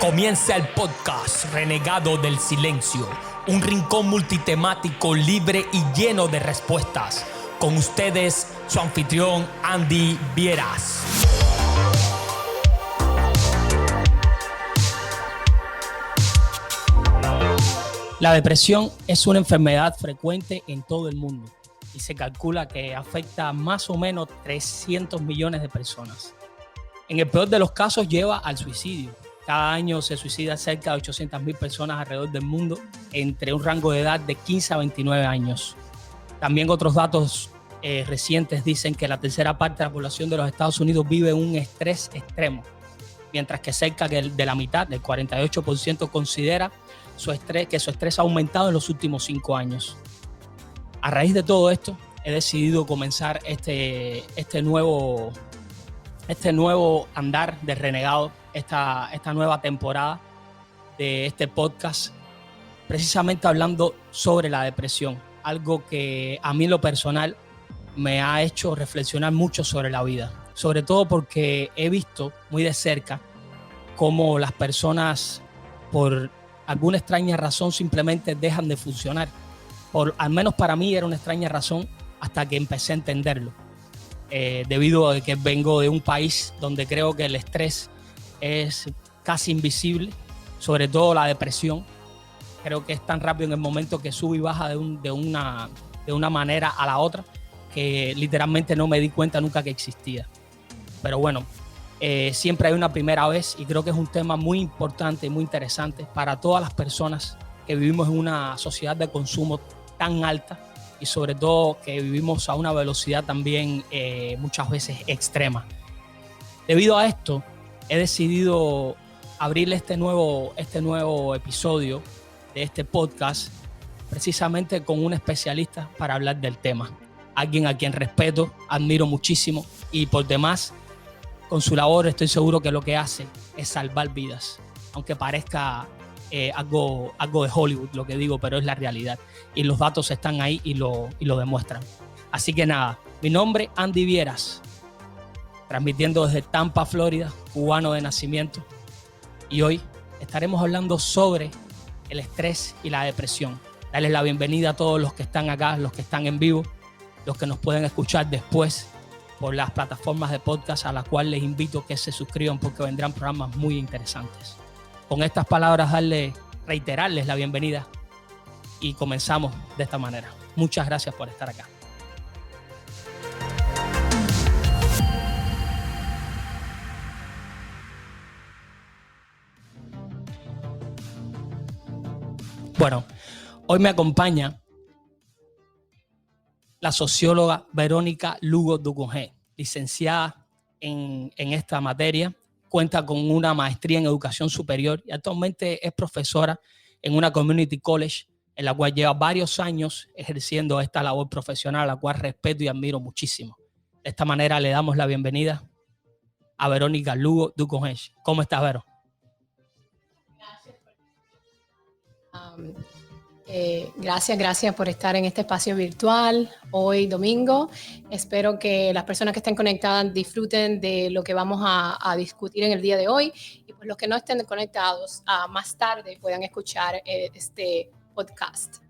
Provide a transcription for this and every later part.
Comienza el podcast Renegado del Silencio, un rincón multitemático libre y lleno de respuestas. Con ustedes, su anfitrión Andy Vieras. La depresión es una enfermedad frecuente en todo el mundo y se calcula que afecta a más o menos 300 millones de personas. En el peor de los casos lleva al suicidio. Cada año se suicida cerca de 800.000 personas alrededor del mundo entre un rango de edad de 15 a 29 años. También otros datos recientes dicen que la tercera parte de la población de los Estados Unidos vive un estrés extremo, mientras que cerca de la mitad, del 48%, considera que su estrés ha aumentado en los últimos 5 años. A raíz de todo esto, he decidido comenzar este nuevo andar de Renegado, esta nueva temporada de este podcast, precisamente hablando sobre la depresión, algo que a mí en lo personal me ha hecho reflexionar mucho sobre la vida, sobre todo porque he visto muy de cerca cómo las personas, por alguna extraña razón, simplemente dejan de funcionar. Al menos para mí era una extraña razón hasta que empecé a entenderlo. Debido a que vengo de un país donde creo que el estrés es casi invisible, sobre todo la depresión. Creo que es tan rápido en el momento que sube y baja de una manera a la otra que literalmente no me di cuenta nunca que existía. Pero bueno, siempre hay una primera vez y creo que es un tema muy importante y muy interesante para todas las personas que vivimos en una sociedad de consumo tan alta y sobre todo que vivimos a una velocidad también muchas veces extrema. Debido a esto, he decidido abrir este nuevo episodio de este podcast precisamente con un especialista para hablar del tema. Alguien a quien respeto, admiro muchísimo y por demás, con su labor estoy seguro que lo que hace es salvar vidas, aunque parezca algo de Hollywood lo que digo, pero es la realidad y los datos están ahí y lo demuestran. Así que nada, mi nombre es Andy Vieras, transmitiendo desde Tampa, Florida, cubano de nacimiento, y hoy estaremos hablando sobre el estrés y la depresión. Darles la bienvenida a todos los que están acá, los que están en vivo, los que nos pueden escuchar después por las plataformas de podcast, a las cuales les invito que se suscriban porque vendrán programas muy interesantes. Con estas palabras, reiterarles la bienvenida y comenzamos de esta manera. Muchas gracias por estar acá. Bueno, hoy me acompaña la socióloga Verónica Lugo Ducongé, licenciada en esta materia, cuenta con una maestría en educación superior y actualmente es profesora en una community college en la cual lleva varios años ejerciendo esta labor profesional, a la cual respeto y admiro muchísimo. De esta manera le damos la bienvenida a Verónica Lugo Ducongé. ¿Cómo estás, Vero? Gracias por estar en este espacio virtual hoy domingo. Espero que las personas que estén conectadas disfruten de lo que vamos a discutir en el día de hoy y pues los que no estén conectados más tarde puedan escuchar este podcast.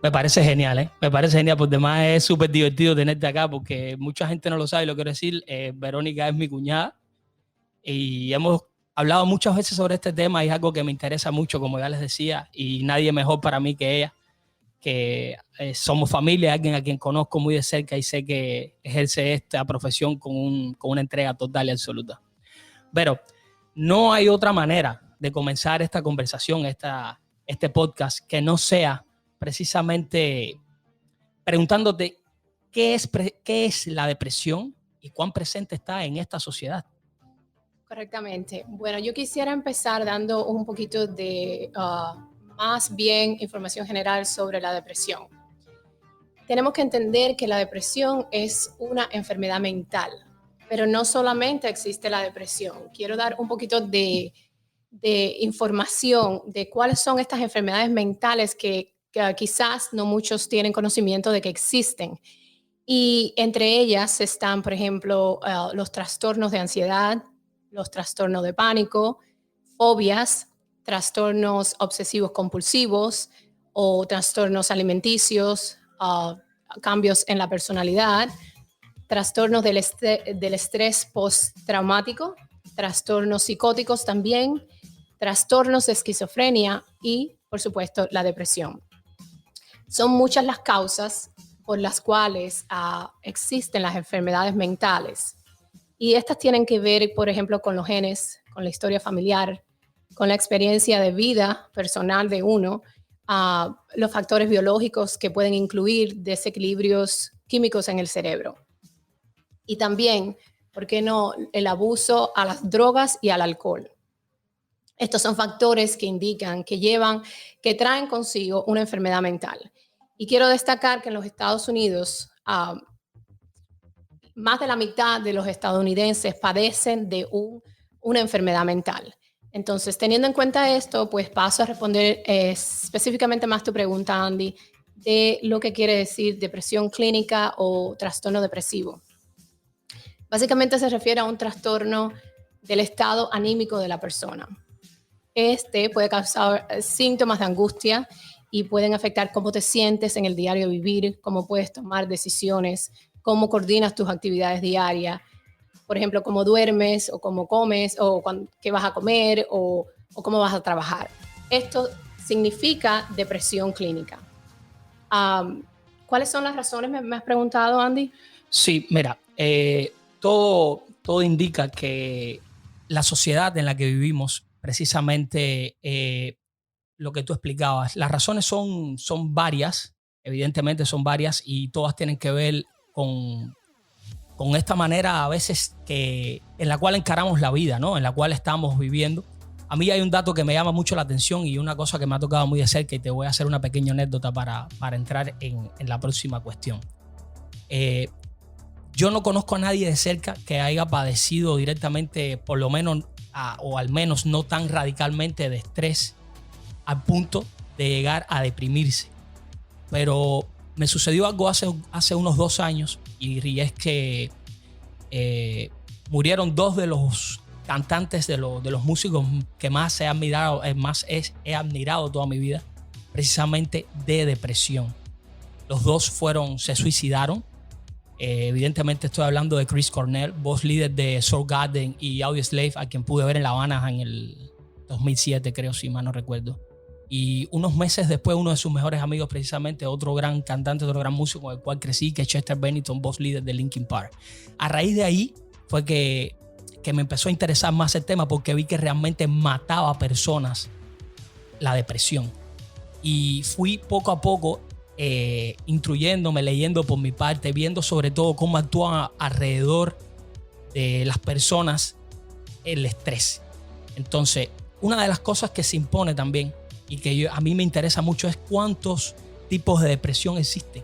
Me parece genial, ¿eh? Me parece genial, por demás es súper divertido tenerte acá porque mucha gente no lo sabe, lo quiero decir, Verónica es mi cuñada y hemos hablado muchas veces sobre este tema y es algo que me interesa mucho, como ya les decía, y nadie mejor para mí que ella, que somos familia, alguien a quien conozco muy de cerca y sé que ejerce esta profesión con una entrega total y absoluta. Pero no hay otra manera de comenzar esta conversación, este podcast, que no sea precisamente preguntándote qué es la depresión y cuán presente está en esta sociedad. Correctamente. Bueno, yo quisiera empezar dando un poquito de más bien información general sobre la depresión. Tenemos que entender que la depresión es una enfermedad mental, pero no solamente existe la depresión. Quiero dar un poquito de información de cuáles son estas enfermedades mentales que quizás no muchos tienen conocimiento de que existen. Y entre ellas están, por ejemplo, los trastornos de ansiedad, los trastornos de pánico, fobias, trastornos obsesivos compulsivos o trastornos alimenticios, cambios en la personalidad, trastornos del estrés postraumático, trastornos psicóticos también, trastornos de esquizofrenia y, por supuesto, la depresión. Son muchas las causas por las cuales existen las enfermedades mentales. Y estas tienen que ver, por ejemplo, con los genes, con la historia familiar, con la experiencia de vida personal de uno, los factores biológicos que pueden incluir desequilibrios químicos en el cerebro. Y también, ¿por qué no?, el abuso a las drogas y al alcohol. Estos son factores que indican, que traen consigo una enfermedad mental. Y quiero destacar que en los Estados Unidos, más de la mitad de los estadounidenses padecen de una enfermedad mental. Entonces, teniendo en cuenta esto, pues paso a responder específicamente más tu pregunta, Andy, de lo que quiere decir depresión clínica o trastorno depresivo. Básicamente se refiere a un trastorno del estado anímico de la persona. Este puede causar síntomas de angustia y pueden afectar cómo te sientes en el diario vivir, cómo puedes tomar decisiones, cómo coordinas tus actividades diarias, por ejemplo, cómo duermes o cómo comes o qué vas a comer o cómo vas a trabajar. Esto significa depresión clínica. ¿Cuáles son las razones? ¿Me has preguntado, Andy? Sí, mira, todo indica que la sociedad en la que vivimos, precisamente lo que tú explicabas, las razones son varias, evidentemente son varias, y todas tienen que ver con esta manera a veces en la cual encaramos la vida, ¿no? En la cual estamos viviendo. A mí hay un dato que me llama mucho la atención y una cosa que me ha tocado muy de cerca, y te voy a hacer una pequeña anécdota para entrar en la próxima cuestión. Yo no conozco a nadie de cerca que haya padecido directamente, por lo menos, o al menos no tan radicalmente, de estrés al punto de llegar a deprimirse. Pero me sucedió algo hace unos 2 años, y es que murieron 2 de los cantantes, de los músicos que más he admirado toda mi vida, precisamente de depresión. Los 2 se suicidaron. Evidentemente estoy hablando de Chris Cornell, voz líder de Soundgarden y Audioslave, a quien pude ver en La Habana en el 2007, creo, si mal no recuerdo. Y unos meses después, uno de sus mejores amigos, precisamente otro gran cantante, otro gran músico con el cual crecí, que es Chester Bennington, voz líder de Linkin Park. A raíz de ahí fue que me empezó a interesar más el tema, porque vi que realmente mataba a personas la depresión. Y fui poco a poco instruyéndome, leyendo por mi parte, viendo sobre todo cómo actúan alrededor de las personas el estrés. Entonces, una de las cosas que se impone también, y que a mí me interesa mucho, es cuántos tipos de depresión existen.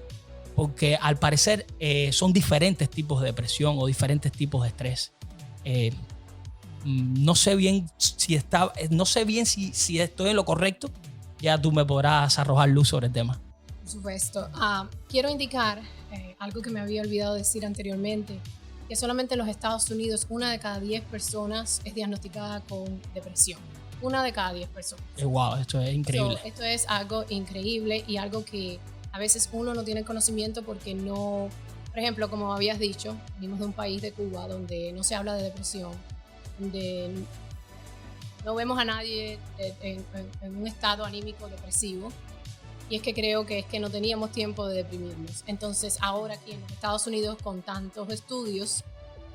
Porque al parecer son diferentes tipos de depresión o diferentes tipos de estrés. No sé bien si estoy en lo correcto. Ya tú me podrás arrojar luz sobre el tema. Por supuesto. Quiero indicar algo que me había olvidado decir anteriormente, que solamente en los Estados Unidos 1 de cada 10 personas es diagnosticada con depresión. 1 de cada 10 personas. Wow, esto es increíble. Esto es algo increíble y algo que a veces uno no tiene conocimiento porque no, por ejemplo, como habías dicho, venimos de un país de Cuba donde no se habla de depresión, donde no vemos a nadie en un estado anímico depresivo, y es que creo que no teníamos tiempo de deprimirnos. Entonces ahora aquí en los Estados Unidos, con tantos estudios,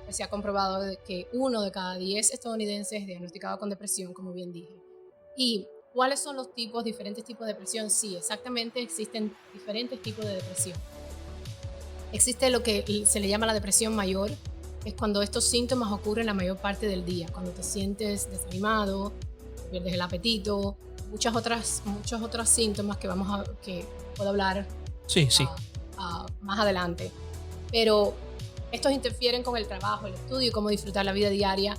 se ha comprobado que 1 de cada 10 estadounidenses es diagnosticado con depresión, como bien dije. ¿Y cuáles son los diferentes tipos de depresión? Sí, exactamente, existen diferentes tipos de depresión. Existe lo que se le llama la depresión mayor, que es cuando estos síntomas ocurren la mayor parte del día, cuando te sientes desanimado, pierdes el apetito, muchos otros síntomas que puedo hablar más adelante. Pero estos interfieren con el trabajo, el estudio, cómo disfrutar la vida diaria,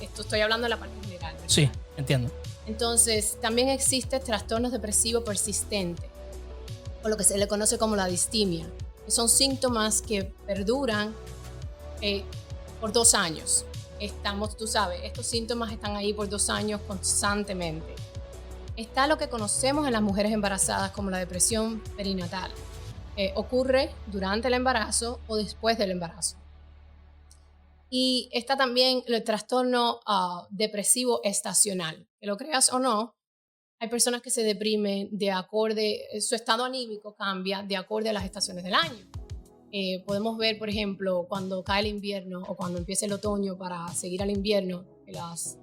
esto estoy hablando de la parte general, ¿verdad? Sí, entiendo. Entonces, también existe trastornos depresivos persistentes, o lo que se le conoce como la distimia, que son síntomas que perduran por 2 años. estamos, tú sabes, estos síntomas están ahí por 2 años constantemente. Está lo que conocemos en las mujeres embarazadas como la depresión perinatal. Ocurre durante el embarazo o después del embarazo. Y está también el trastorno depresivo estacional. Que lo creas o no, hay personas que se deprimen su estado anímico cambia de acorde a las estaciones del año. Podemos ver, por ejemplo, cuando cae el invierno o cuando empieza el otoño para seguir al invierno, que las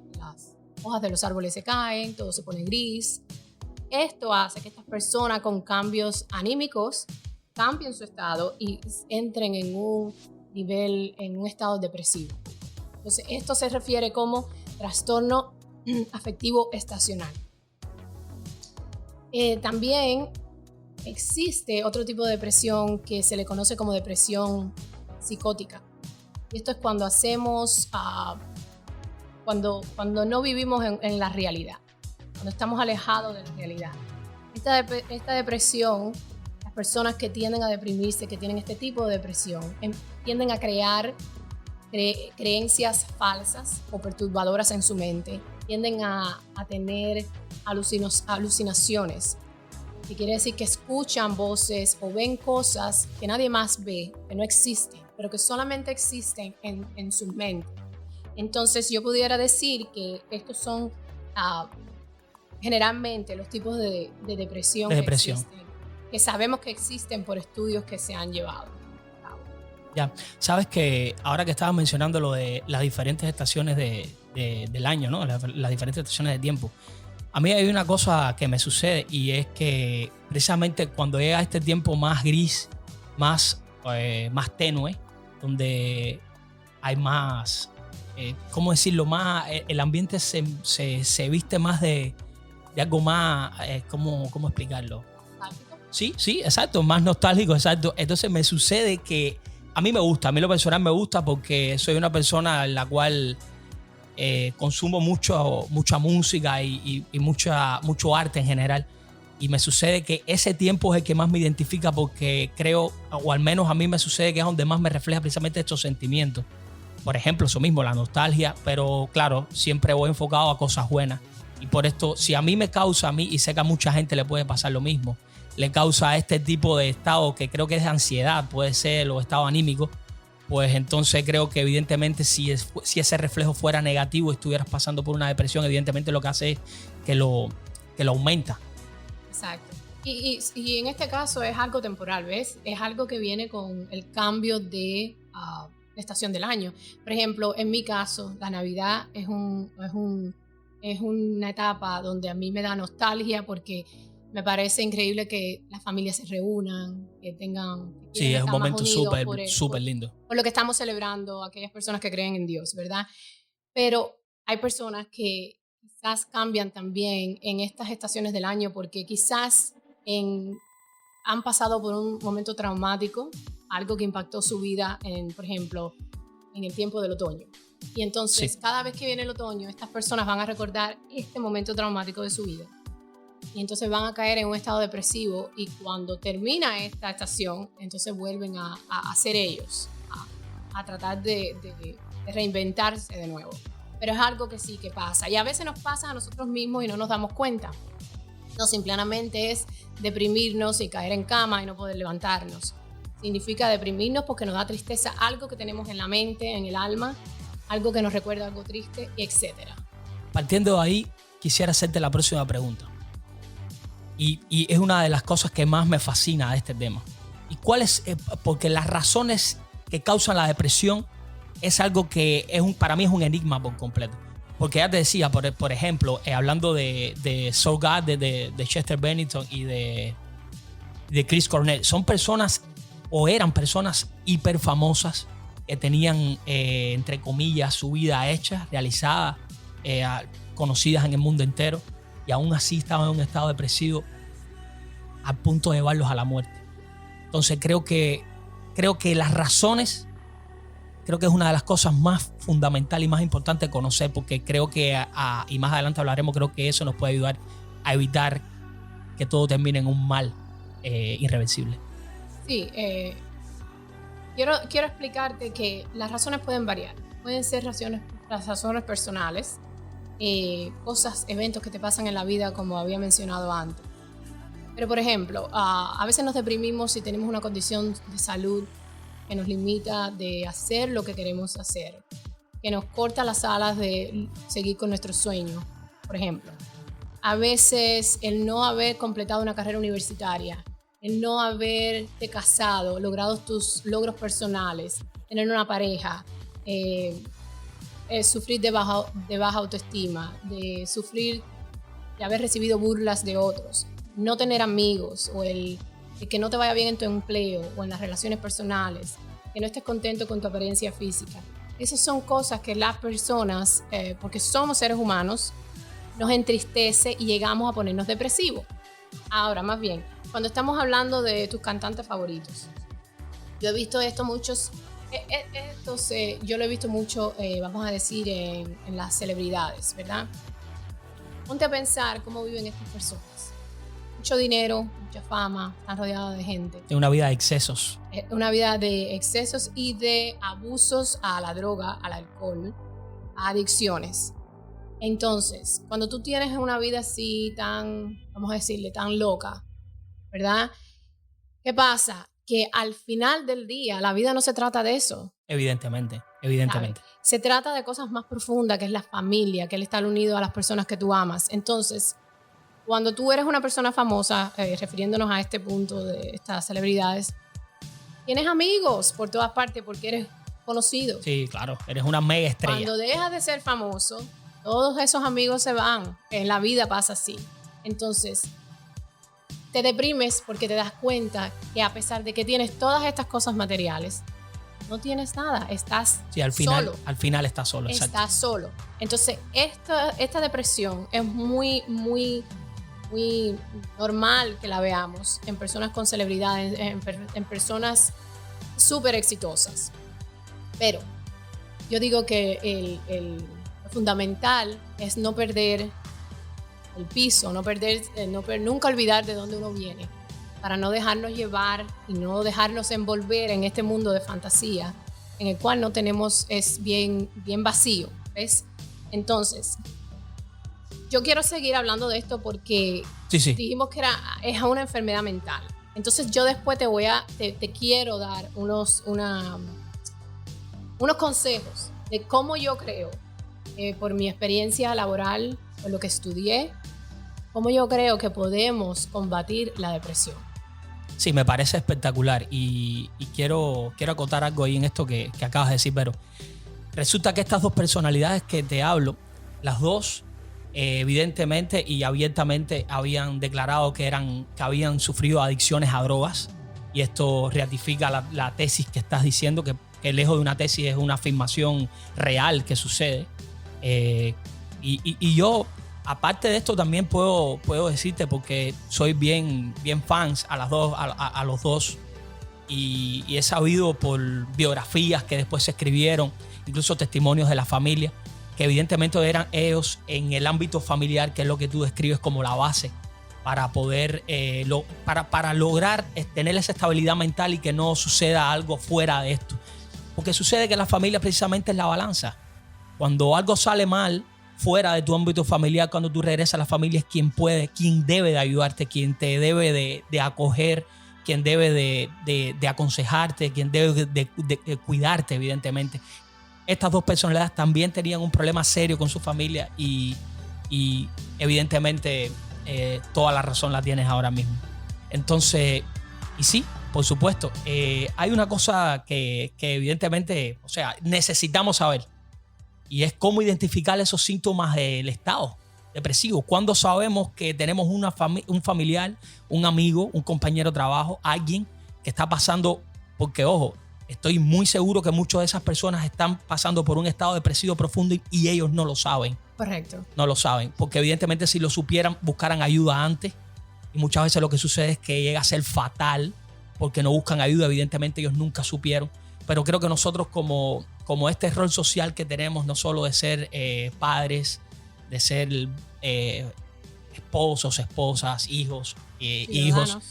hojas de los árboles se caen, todo se pone gris. Esto hace que estas personas con cambios anímicos cambien su estado y entren en un estado depresivo. Entonces, esto se refiere como trastorno afectivo estacional. También existe otro tipo de depresión que se le conoce como depresión psicótica. Y esto es cuando cuando no vivimos en la realidad, cuando estamos alejados de la realidad. Esta depresión, las personas que tienden a deprimirse, que tienen este tipo de depresión, tienden a crear creencias falsas o perturbadoras en su mente, tienden a tener alucinaciones, que quiere decir que escuchan voces o ven cosas que nadie más ve, que no existen, pero que solamente existen en su mente. Entonces yo pudiera decir que estos son generalmente los tipos de depresión que existen, que sabemos que existen por estudios que se han llevado. Ya, sabes que ahora que estabas mencionando lo de las diferentes estaciones del año, ¿no? Las diferentes estaciones de tiempo. A mí hay una cosa que me sucede y es que precisamente cuando llega este tiempo más gris, más tenue, donde hay más, ¿cómo decirlo? El ambiente se viste más de algo más, ¿cómo explicarlo? ¿Nostálgico? Sí, exacto, más nostálgico, exacto. Entonces me sucede que a mí a mí lo personal me gusta porque soy una persona en la cual consumo mucha música y mucho arte en general. Y me sucede que ese tiempo es el que más me identifica porque creo, o al menos a mí me sucede que es donde más me refleja precisamente estos sentimientos. Por ejemplo, eso mismo, la nostalgia, pero claro, siempre voy enfocado a cosas buenas. Y por esto, si a mí me causa, y sé que a mucha gente le puede pasar lo mismo, le causa este tipo de estado que creo que es de ansiedad, puede ser, o estado anímico, pues entonces creo que evidentemente si ese reflejo fuera negativo y estuvieras pasando por una depresión, evidentemente lo que hace es que lo aumenta. Exacto. Y en este caso es algo temporal, ¿ves? Es algo que viene con el cambio de estación del año. Por ejemplo, en mi caso, la Navidad es una etapa donde a mí me da nostalgia porque me parece increíble que las familias se reúnan, que tengan... Sí, es un momento súper lindo. Por lo que estamos celebrando, aquellas personas que creen en Dios, ¿verdad? Pero hay personas que quizás cambian también en estas estaciones del año porque quizás han pasado por un momento traumático, algo que impactó su vida, por ejemplo, en el tiempo del otoño. Y entonces, cada vez que viene el otoño, estas personas van a recordar este momento traumático de su vida. Y entonces van a caer en un estado depresivo y cuando termina esta estación, entonces vuelven a ser ellos, a tratar de reinventarse de nuevo. Pero es algo que sí que pasa. Y a veces nos pasa a nosotros mismos y no nos damos cuenta. No, simplemente es deprimirnos y caer en cama y no poder levantarnos. Significa deprimirnos porque nos da tristeza algo que tenemos en la mente, en el alma, algo que nos recuerda algo triste, etc. Partiendo de ahí, quisiera hacerte la próxima pregunta. Y es una de las cosas que más me fascina de este tema. ¿Y cuál es? Porque las razones que causan la depresión es algo que para mí es un enigma por completo. Porque ya te decía, por ejemplo, hablando de So God, de Chester Bennington y de Chris Cornell, son personas o eran personas hiper famosas que tenían, entre comillas, su vida hecha, realizada, conocidas en el mundo entero, y aún así estaban en un estado depresivo al punto de llevarlos a la muerte. Entonces creo que las razones, creo que es una de las cosas más fundamentales y más importantes de conocer, porque creo que, y más adelante hablaremos, creo que eso nos puede ayudar a evitar que todo termine en un mal irreversible. Sí, quiero explicarte que las razones pueden variar. Pueden ser razones las razones personales, cosas, eventos que te pasan en la vida, como había mencionado antes. Pero, por ejemplo, a veces nos deprimimos si tenemos una condición de salud que nos limita de hacer lo que queremos hacer, que nos corta las alas de seguir con nuestros sueños. Por ejemplo, a veces el no haber completado una carrera universitaria, el no haberte casado, logrado tus logros personales, tener una pareja, sufrir de baja autoestima, de sufrir de haber recibido burlas de otros, no tener amigos, o el que no te vaya bien en tu empleo o en las relaciones personales, que no estés contento con tu apariencia física. Esas son cosas que las personas, porque somos seres humanos, nos entristece y llegamos a ponernos depresivos. Ahora, más bien, cuando estamos hablando de tus cantantes favoritos, yo he visto esto muchos, yo lo he visto mucho, vamos a decir, en las celebridades, ¿verdad? Ponte a pensar cómo viven estas personas. Mucho dinero, mucha fama, están rodeados de gente. Es una vida de excesos. Una vida de excesos y de abusos a la droga, al alcohol, a adicciones. Entonces, cuando tú tienes una vida así tan, vamos a decirle, tan loca, ¿verdad? ¿Qué pasa? Que al final del día la vida no se trata de eso. Evidentemente. ¿Sabes? Se trata de cosas más profundas, que es la familia, que es el estar unido a las personas que tú amas. Entonces, cuando tú eres una persona famosa, refiriéndonos a este punto de estas celebridades, tienes amigos por todas partes porque eres conocido. Sí, claro, eres una mega estrella. Cuando dejas de ser famoso, todos esos amigos se van. En la vida pasa así. Entonces, te deprimes porque te das cuenta que a pesar de que tienes todas estas cosas materiales, no tienes nada, estás solo. Al final estás solo, exacto. Estás solo. Entonces, esta depresión es muy normal que la veamos en personas con celebridades, en personas súper exitosas. Pero yo digo que lo fundamental es no perder el piso, nunca olvidar de dónde uno viene, para no dejarnos llevar y no dejarnos envolver en este mundo de fantasía en el cual no tenemos, es bien vacío, ¿ves? Entonces, yo quiero seguir hablando de esto porque dijimos que es una enfermedad mental. Entonces yo después te quiero dar unos consejos de cómo yo creo, por mi experiencia laboral, por lo que estudié, cómo yo creo que podemos combatir la depresión. Sí, me parece espectacular y quiero acotar algo ahí en esto que acabas de decir, pero resulta que estas dos personalidades que te hablo, las dos evidentemente y abiertamente habían declarado que habían sufrido adicciones a drogas, y esto ratifica la tesis que estás diciendo, que lejos de una tesis es una afirmación real que sucede. Y yo, aparte de esto, también puedo decirte, porque soy bien fans a los dos, y he sabido por biografías que después se escribieron, incluso testimonios de la familia, que evidentemente eran ellos en el ámbito familiar, que es lo que tú describes como la base para poder para lograr tener esa estabilidad mental y que no suceda algo fuera de esto. Porque sucede que la familia precisamente es la balanza. Cuando algo sale mal fuera de tu ámbito familiar, cuando tú regresas a la familia, es quien debe de ayudarte, quien te debe de acoger, quien debe de aconsejarte, quien debe de cuidarte, evidentemente. Estas dos personalidades también tenían un problema serio con su familia y evidentemente toda la razón la tienes ahora mismo. Entonces, y sí, por supuesto, hay una cosa que evidentemente, o sea, necesitamos saber, y es cómo identificar esos síntomas del estado depresivo. Cuando sabemos que tenemos un familiar, un amigo, un compañero de trabajo, alguien que está pasando, porque ojo, estoy muy seguro que muchas de esas personas están pasando por un estado depresivo profundo y ellos no lo saben. Correcto. No lo saben, porque evidentemente si lo supieran, buscaran ayuda antes, y muchas veces lo que sucede es que llega a ser fatal porque no buscan ayuda. Evidentemente ellos nunca supieron, pero creo que nosotros como este rol social que tenemos, no solo de ser padres, de ser esposos, esposas, hijos,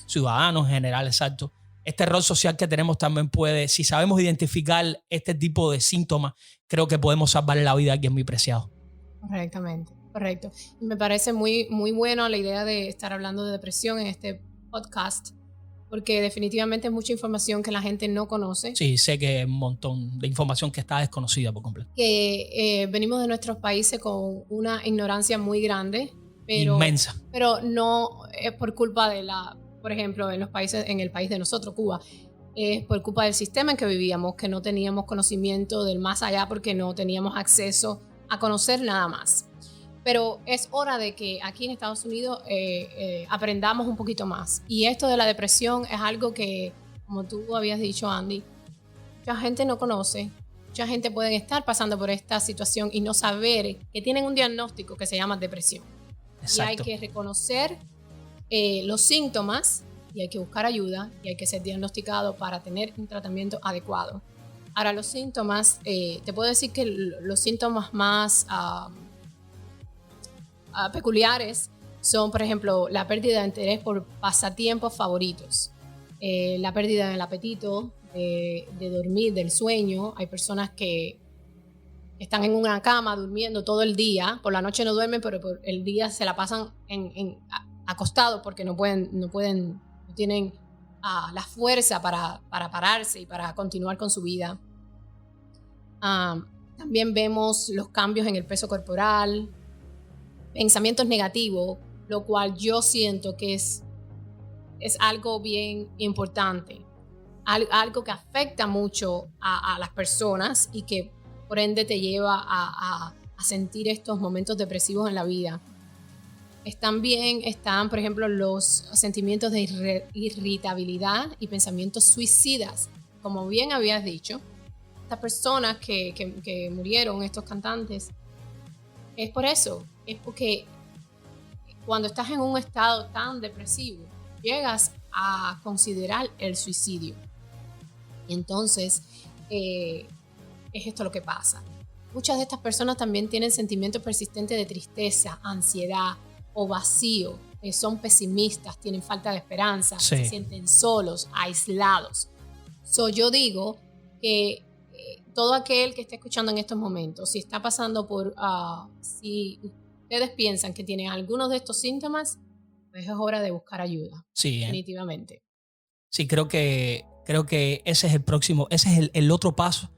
ciudadanos en general, exacto. este rol social que tenemos también puede, si sabemos identificar este tipo de síntomas, creo que podemos salvar la vida a alguien muy preciado. Correctamente, correcto. Y me parece muy, muy bueno la idea de estar hablando de depresión en este podcast, porque definitivamente es mucha información que la gente no conoce. Sí, sé que es un montón de información que está desconocida por completo. Que venimos de nuestros países con una ignorancia muy grande, pero, inmensa. Pero no es por culpa de por ejemplo, en el país de nosotros, Cuba, es por culpa del sistema en que vivíamos, que no teníamos conocimiento del más allá porque no teníamos acceso a conocer nada más. Pero es hora de que aquí en Estados Unidos aprendamos un poquito más. Y esto de la depresión es algo que, como tú habías dicho, Andy, mucha gente no conoce. Mucha gente puede estar pasando por esta situación y no saber que tienen un diagnóstico que se llama depresión. Exacto. Y hay que reconocer los síntomas y hay que buscar ayuda y hay que ser diagnosticado para tener un tratamiento adecuado. Ahora, los síntomas, te puedo decir que los síntomas más peculiares son, por ejemplo, la pérdida de interés por pasatiempos favoritos, la pérdida del apetito, de dormir, del sueño. Hay personas que están en una cama durmiendo todo el día, por la noche no duermen, pero por el día se la pasan acostados porque no tienen la fuerza para pararse y para continuar con su vida. También vemos los cambios en el peso corporal, pensamientos negativos, lo cual yo siento que es algo bien importante, algo que afecta mucho a las personas y que por ende te lleva a sentir estos momentos depresivos en la vida. Están, por ejemplo, los sentimientos de irritabilidad y pensamientos suicidas. Como bien habías dicho, estas personas que murieron, estos cantantes, es por eso. Es porque cuando estás en un estado tan depresivo, llegas a considerar el suicidio. Y entonces, es esto lo que pasa. Muchas de estas personas también tienen sentimientos persistentes de tristeza, ansiedad o vacío. Son pesimistas, tienen falta de esperanza, sí. Se sienten solos, aislados. Yo digo que todo aquel que esté escuchando en estos momentos, si está pasando por, si ustedes piensan que tienen algunos de estos síntomas, pues es hora de buscar ayuda. Sí, definitivamente. Sí, creo que ese es ese es el otro paso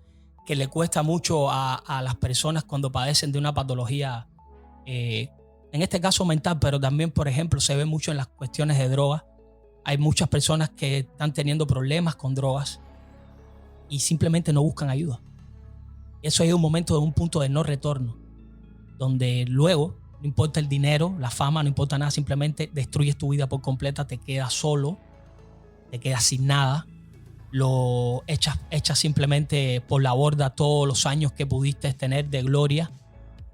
que le cuesta mucho a las personas cuando padecen de una patología, en este caso mental, pero también, por ejemplo, se ve mucho en las cuestiones de drogas. Hay muchas personas que están teniendo problemas con drogas y simplemente no buscan ayuda. Eso es un momento de un punto de no retorno, donde luego no importa el dinero, la fama, no importa nada, simplemente destruyes tu vida por completa, te quedas solo, te quedas sin nada, lo echas simplemente por la borda todos los años que pudiste tener de gloria,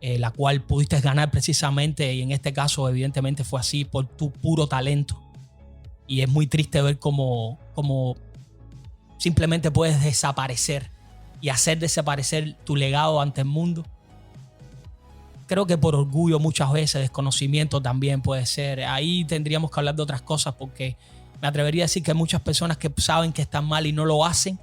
la cual pudiste ganar precisamente, y en este caso evidentemente fue así, por tu puro talento. Y es muy triste ver cómo simplemente puedes desaparecer y hacer desaparecer tu legado ante el mundo. Creo que por orgullo muchas veces, desconocimiento también puede ser. Ahí tendríamos que hablar de otras cosas, porque me atrevería a decir que hay muchas personas que saben que están mal y no lo hacen.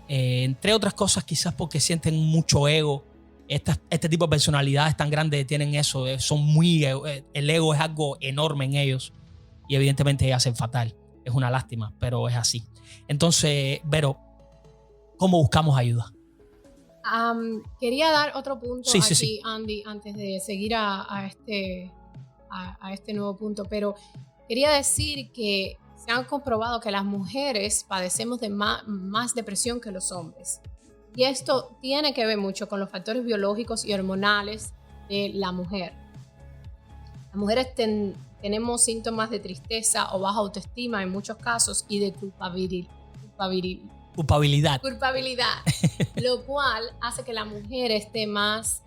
Entre otras cosas, quizás porque sienten mucho ego. Este tipo de personalidades tan grandes tienen eso. El ego es algo enorme en ellos. Y evidentemente hacen fatal. Es una lástima, pero es así. Entonces, Vero, ¿cómo buscamos ayuda? Quería dar otro punto sí. Andy, antes de seguir a este nuevo punto, pero quería decir que se han comprobado que las mujeres padecemos de más depresión que los hombres. Y esto tiene que ver mucho con los factores biológicos y hormonales de la mujer. Las mujeres tenemos síntomas de tristeza o baja autoestima en muchos casos y de culpabilidad, lo cual hace que la mujer esté más,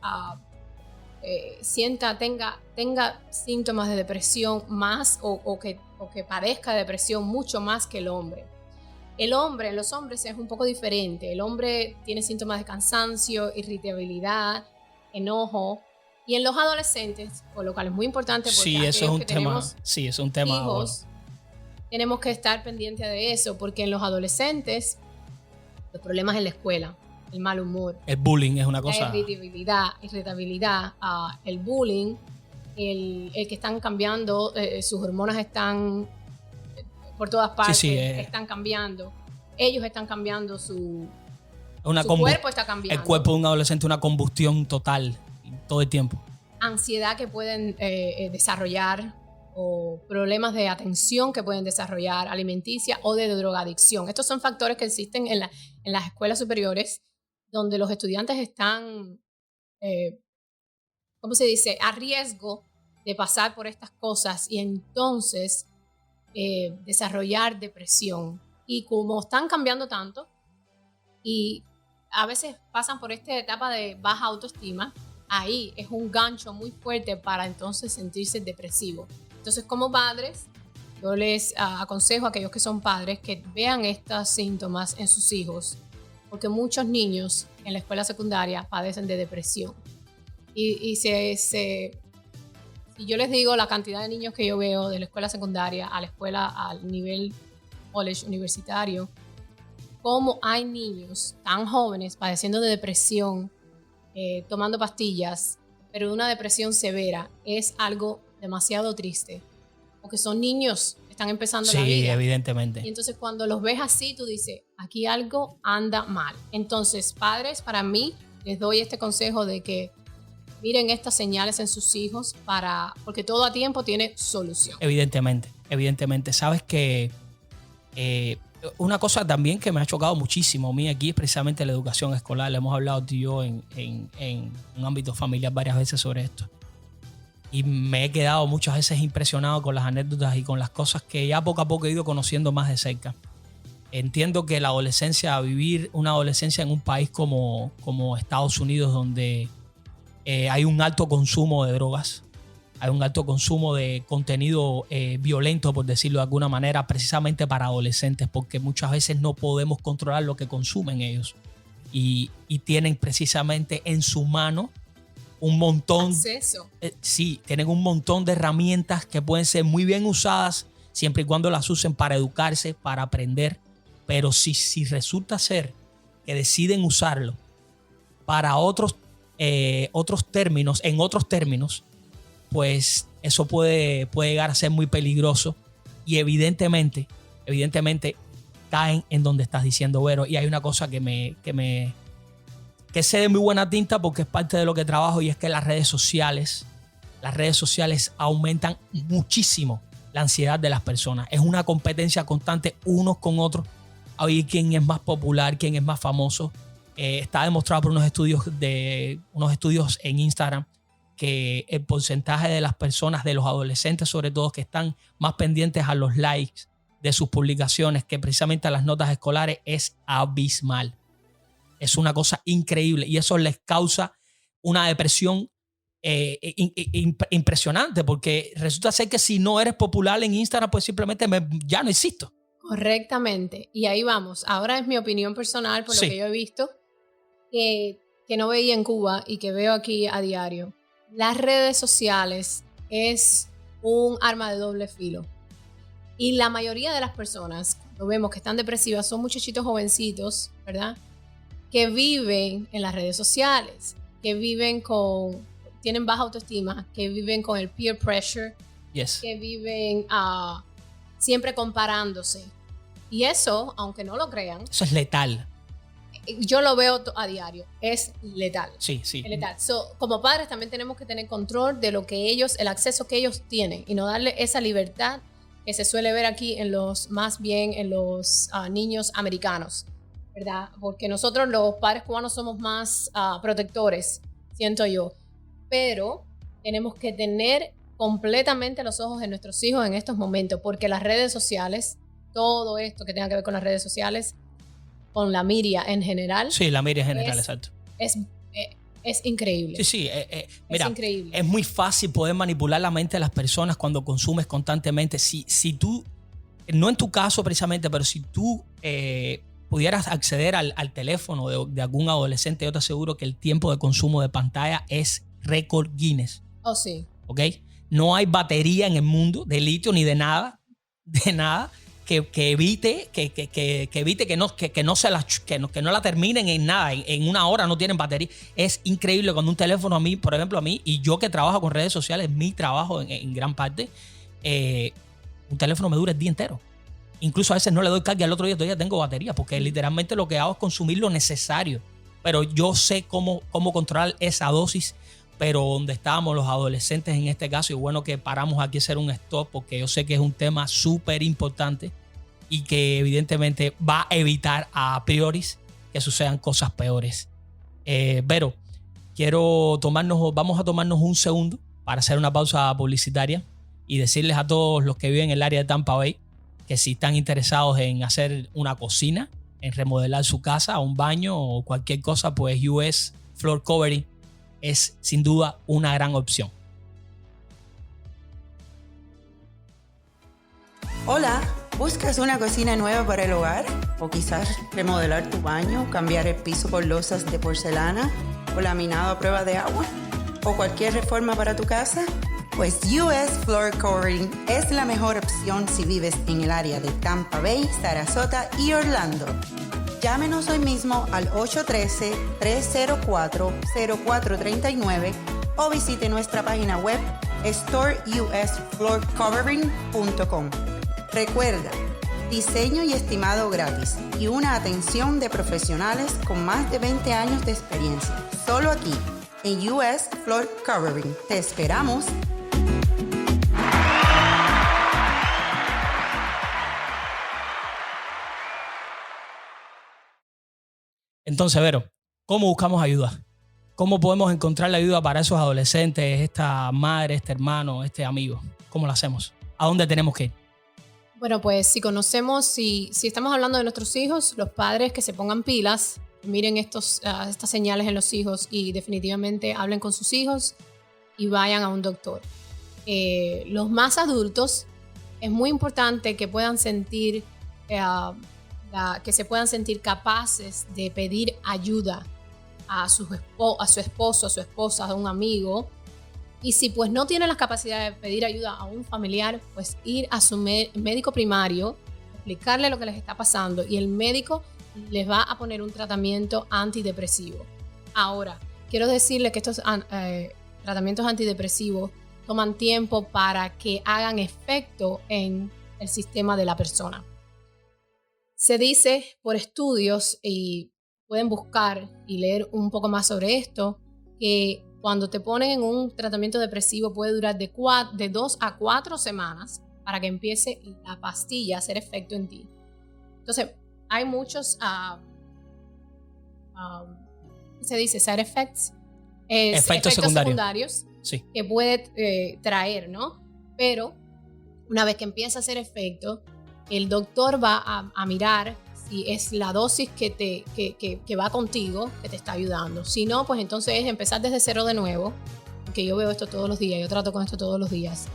tenga síntomas de depresión más o que padezca depresión mucho más que el hombre. Los hombres es un poco diferente. El hombre tiene síntomas de cansancio, irritabilidad, enojo. Y en los adolescentes, por lo cual es muy importante porque eso es un tema hijos, bueno. tenemos que estar pendientes de eso, porque en los adolescentes, los problemas en la escuela, el mal humor, el bullying es una cosa. La irritabilidad, el bullying, el que están cambiando, sus hormonas están por todas partes, están cambiando. Ellos están cambiando, su cuerpo está cambiando. El cuerpo de un adolescente es una combustión total todo el tiempo. Ansiedad que pueden desarrollar, o problemas de atención que pueden desarrollar, alimenticia o de drogadicción. Estos son factores que existen en las escuelas superiores, donde los estudiantes están, ¿cómo se dice?, a riesgo de pasar por estas cosas y entonces desarrollar depresión. Y como están cambiando tanto y a veces pasan por esta etapa de baja autoestima, ahí es un gancho muy fuerte para entonces sentirse depresivo. Entonces, como padres, yo les aconsejo a aquellos que son padres que vean estos síntomas en sus hijos, porque muchos niños en la escuela secundaria padecen de depresión. Y si yo les digo la cantidad de niños que yo veo de la escuela secundaria a la escuela al nivel college universitario, cómo hay niños tan jóvenes padeciendo de depresión, tomando pastillas, pero de una depresión severa, es algo demasiado triste, porque son niños que están empezando la vida. Sí, evidentemente. Y entonces cuando los ves así, tú dices, aquí algo anda mal. Entonces, padres, para mí, les doy este consejo de que miren estas señales en sus hijos, porque todo a tiempo tiene solución. Evidentemente. Sabes que una cosa también que me ha chocado muchísimo a mí aquí es precisamente la educación escolar. Le hemos hablado tú y yo en un ámbito familiar varias veces sobre esto. Y me he quedado muchas veces impresionado con las anécdotas y con las cosas que ya poco a poco he ido conociendo más de cerca. Entiendo que la adolescencia, vivir una adolescencia en un país como Estados Unidos, donde hay un alto consumo de drogas, hay un alto consumo de contenido violento, por decirlo de alguna manera, precisamente para adolescentes, porque muchas veces no podemos controlar lo que consumen ellos. Y tienen precisamente en su mano un montón. Acceso. Sí, tienen un montón de herramientas que pueden ser muy bien usadas siempre y cuando las usen para educarse, para aprender. Pero si resulta ser que deciden usarlo para otros términos, pues eso puede llegar a ser muy peligroso. Y evidentemente caen en donde estás diciendo, Vero. Y hay una cosa que sé de muy buena tinta porque es parte de lo que trabajo, y es que las redes sociales aumentan muchísimo la ansiedad de las personas. Es una competencia constante unos con otros. A ver quién es más popular, quién es más famoso. Está demostrado por unos estudios en Instagram que el porcentaje de las personas, de los adolescentes sobre todo, que están más pendientes a los likes de sus publicaciones que precisamente a las notas escolares, es abismal. Es una cosa increíble y eso les causa una depresión impresionante, porque resulta ser que si no eres popular en Instagram, pues simplemente ya no existo. Correctamente. Y ahí vamos. Ahora es mi opinión personal por lo que yo he visto, que no veía en Cuba y que veo aquí a diario. Las redes sociales es un arma de doble filo. Y la mayoría de las personas, lo vemos que están depresivas, son muchachitos jovencitos, ¿verdad?, que viven en las redes sociales, que tienen baja autoestima, que viven con el peer pressure, que viven siempre comparándose. Y eso, aunque no lo crean, eso es letal. Yo lo veo a diario, es letal. Sí. Es letal. Como padres también tenemos que tener control de lo que el acceso que ellos tienen, y no darle esa libertad que se suele ver aquí más bien en los niños americanos, ¿verdad? Porque nosotros los padres cubanos somos más protectores, siento yo. Pero tenemos que tener completamente los ojos en nuestros hijos en estos momentos, porque las redes sociales, todo esto que tenga que ver con las redes sociales, con la media en general. Sí, la media en general, exacto. Es increíble. Sí. Mira, es increíble. Es muy fácil poder manipular la mente de las personas cuando consumes constantemente. Si tú, no en tu caso precisamente, pero si tú pudieras acceder al teléfono de algún adolescente, yo te aseguro que el tiempo de consumo de pantalla es récord Guinness. Oh, sí. ¿Ok? No hay batería en el mundo de litio ni de nada de nada que evite que no la terminen en nada, en una hora no tienen batería. Es increíble cuando un teléfono, a mí, por ejemplo, a mí, y yo que trabajo con redes sociales, mi trabajo en gran parte, un teléfono me dura el día entero. Incluso a veces no le doy carga, al otro día todavía tengo batería, porque literalmente lo que hago es consumir lo necesario. Pero yo sé cómo controlar esa dosis. Pero donde estábamos los adolescentes en este caso, y bueno que paramos aquí a hacer un stop, porque yo sé que es un tema súper importante y que evidentemente va a evitar a priori que sucedan cosas peores. Vero, vamos a tomarnos un segundo para hacer una pausa publicitaria y decirles a todos los que viven en el área de Tampa Bay que si están interesados en hacer una cocina, en remodelar su casa, un baño o cualquier cosa, pues US Floor Covering es sin duda una gran opción. Hola, ¿buscas una cocina nueva para el hogar? ¿O quizás remodelar tu baño, cambiar el piso por losas de porcelana o laminado a prueba de agua? ¿O cualquier reforma para tu casa? Pues US Floor Covering es la mejor opción si vives en el área de Tampa Bay, Sarasota y Orlando. Llámenos hoy mismo al 813-304-0439 o visite nuestra página web storeusfloorcovering.com. Recuerda, diseño y estimado gratis y una atención de profesionales con más de 20 años de experiencia. Solo aquí, en US Floor Covering. ¡Te esperamos! Entonces, Vero, ¿cómo buscamos ayuda? ¿Cómo podemos encontrar la ayuda para esos adolescentes, esta madre, este hermano, este amigo? ¿Cómo lo hacemos? ¿A dónde tenemos que ir? Bueno, pues si estamos hablando de nuestros hijos, los padres que se pongan pilas, miren estas señales en los hijos y definitivamente hablen con sus hijos y vayan a un doctor. Los más adultos, es muy importante que puedan sentir que se puedan sentir capaces de pedir ayuda a su esposo, a su esposa, a un amigo. Y si pues no tienen las capacidades de pedir ayuda a un familiar, pues ir a su médico primario, explicarle lo que les está pasando y el médico les va a poner un tratamiento antidepresivo. Ahora, quiero decirles que estos tratamientos antidepresivos toman tiempo para que hagan efecto en el sistema de la persona. Se dice por estudios, y pueden buscar y leer un poco más sobre esto, que cuando te ponen en un tratamiento depresivo puede durar de 2 a 4 semanas para que empiece la pastilla a hacer efecto en ti. Entonces, hay muchos, se dice side effects, efectos secundarios sí, que puede traer, ¿no? Pero una vez que empieza a hacer efecto, el doctor va a mirar si es la dosis que va contigo, que te está ayudando. Si no, pues entonces es empezar desde cero de nuevo, porque yo veo esto todos los días, yo trato con esto todos los días.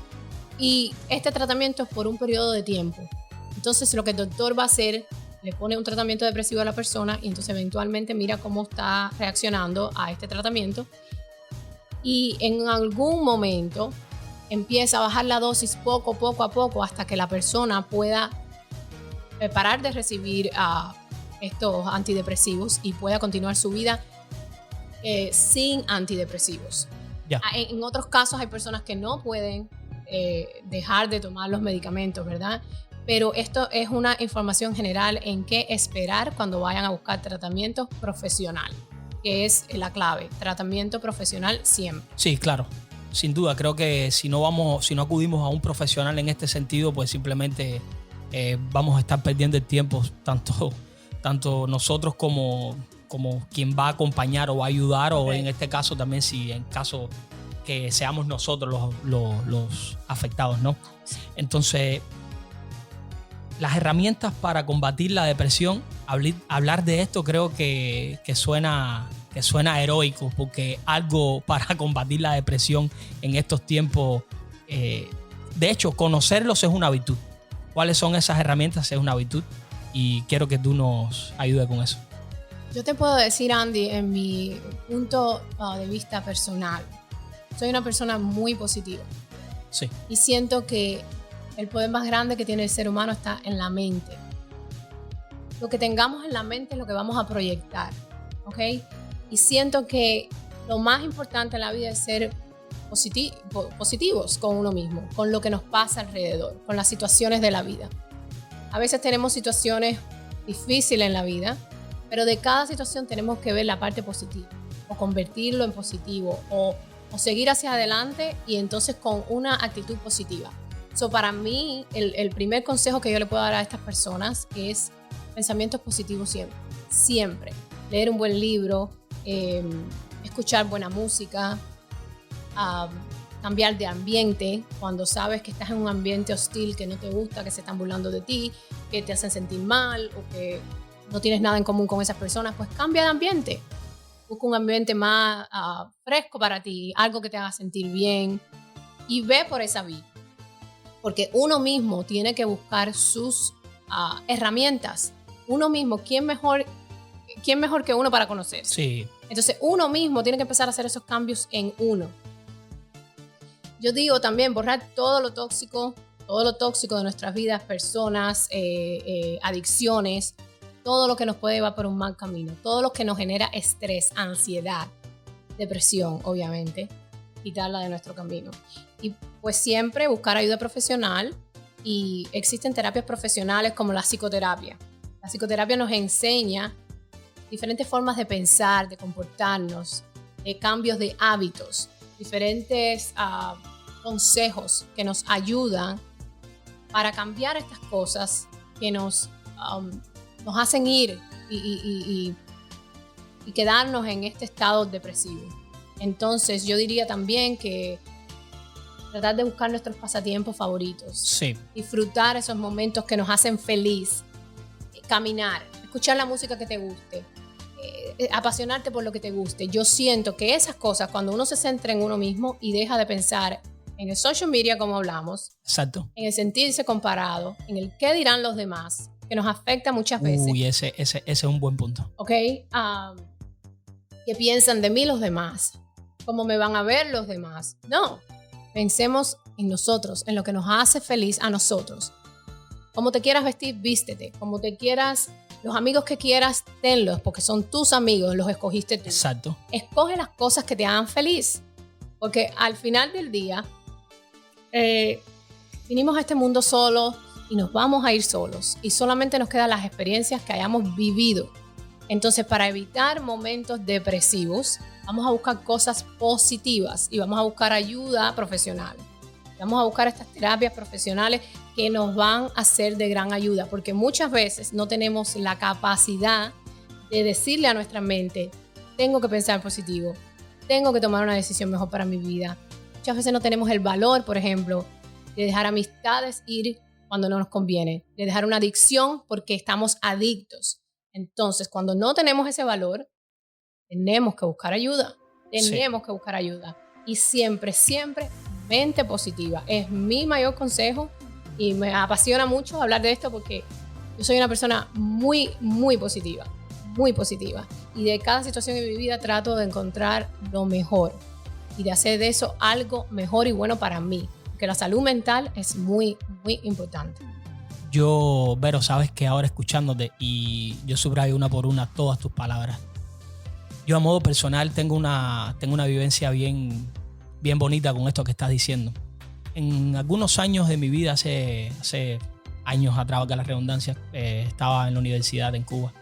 Y este tratamiento es por un periodo de tiempo. Entonces lo que el doctor va a hacer, le pone un tratamiento depresivo a la persona y entonces eventualmente mira cómo está reaccionando a este tratamiento. Y en algún momento empieza a bajar la dosis poco a poco hasta que la persona pueda parar de recibir estos antidepresivos y pueda continuar su vida sin antidepresivos. Yeah. En otros casos hay personas que no pueden dejar de tomar los medicamentos, ¿verdad? Pero esto es una información general en qué esperar cuando vayan a buscar tratamiento profesional, que es la clave, tratamiento profesional siempre. Sí, claro. Sin duda, creo que si no acudimos a un profesional en este sentido, pues simplemente vamos a estar perdiendo el tiempo, tanto nosotros como quien va a acompañar o va a ayudar, o en este caso también si en caso que seamos nosotros los afectados, ¿no? Entonces, las herramientas para combatir la depresión, hablar de esto creo que suena heroico, porque algo para combatir la depresión en estos tiempos, de hecho, conocerlos es una virtud. ¿Cuáles son esas herramientas? Es una virtud y quiero que tú nos ayudes con eso. Yo te puedo decir, Andy, en mi punto de vista personal, soy una persona muy positiva. Sí. Y siento que El poder más grande que tiene el ser humano está en la mente. Lo que tengamos en la mente es lo que vamos a proyectar, ¿ok? Y siento que lo más importante en la vida es ser positivos con uno mismo, con lo que nos pasa alrededor, con las situaciones de la vida. A veces tenemos situaciones difíciles en la vida, pero de cada situación tenemos que ver la parte positiva, o convertirlo en positivo, o seguir hacia adelante y entonces con una actitud positiva. Para mí, el primer consejo que yo le puedo dar a estas personas es pensamientos positivos siempre. Siempre. Leer un buen libro, escuchar buena música, cambiar de ambiente cuando sabes que estás en un ambiente hostil, que no te gusta, que se están burlando de ti, que te hacen sentir mal o que no tienes nada en común con esas personas, pues cambia de ambiente. Busca un ambiente más fresco para ti, algo que te haga sentir bien y ve por esa vía. Porque uno mismo tiene que buscar sus herramientas. Uno mismo, ¿quién mejor que uno para conocerse? Sí. Entonces uno mismo tiene que empezar a hacer esos cambios en uno. Yo digo también borrar todo lo tóxico de nuestras vidas, personas, adicciones, todo lo que nos puede llevar por un mal camino, todo lo que nos genera estrés, ansiedad, depresión, obviamente, quitarla de nuestro camino. Y pues siempre buscar ayuda profesional, y existen terapias profesionales como la psicoterapia. La psicoterapia nos enseña diferentes formas de pensar, de comportarnos, de cambios de hábitos, diferentes consejos que nos ayudan para cambiar estas cosas que nos hacen ir y quedarnos en este estado depresivo. Entonces yo diría también que tratar de buscar nuestros pasatiempos favoritos. Sí. Disfrutar esos momentos que nos hacen feliz. Caminar, escuchar la música que te guste, apasionarte por lo que te guste. Yo siento que esas cosas, cuando uno se centra en uno mismo y deja de pensar en el social media, como hablamos, exacto, en el sentirse comparado, en el qué dirán los demás, que nos afecta muchas veces. Uy, ese es un buen punto. ¿Ok? ¿Qué piensan de mí los demás? ¿Cómo me van a ver los demás? No, pensemos en nosotros, en lo que nos hace feliz a nosotros. Como te quieras vestir, vístete. Como te quieras, los amigos que quieras, tenlos, porque son tus amigos, los escogiste tú. Exacto. Escoge las cosas que te hagan feliz, porque al final del día, vinimos a este mundo solos y nos vamos a ir solos, y solamente nos quedan las experiencias que hayamos vivido. Entonces, para evitar momentos depresivos, vamos a buscar cosas positivas y vamos a buscar ayuda profesional. Vamos a buscar estas terapias profesionales que nos van a ser de gran ayuda, porque muchas veces no tenemos la capacidad de decirle a nuestra mente, tengo que pensar positivo, tengo que tomar una decisión mejor para mi vida. Muchas veces no tenemos el valor, por ejemplo, de dejar amistades ir cuando no nos conviene, de dejar una adicción porque estamos adictos. Entonces, cuando no tenemos ese valor, tenemos que buscar ayuda. Tenemos que buscar ayuda. Y siempre, siempre, mente positiva. Es mi mayor consejo y me apasiona mucho hablar de esto porque yo soy una persona muy, muy positiva. Muy positiva. Y de cada situación en mi vida trato de encontrar lo mejor y de hacer de eso algo mejor y bueno para mí. Porque la salud mental es muy, muy importante. Yo, Vero, sabes que ahora escuchándote, y yo subrayo una por una todas tus palabras. Yo a modo personal tengo una vivencia bien bonita con esto que estás diciendo. En algunos años de mi vida, hace años atrás, valga la redundancia, estaba en la universidad en Cuba.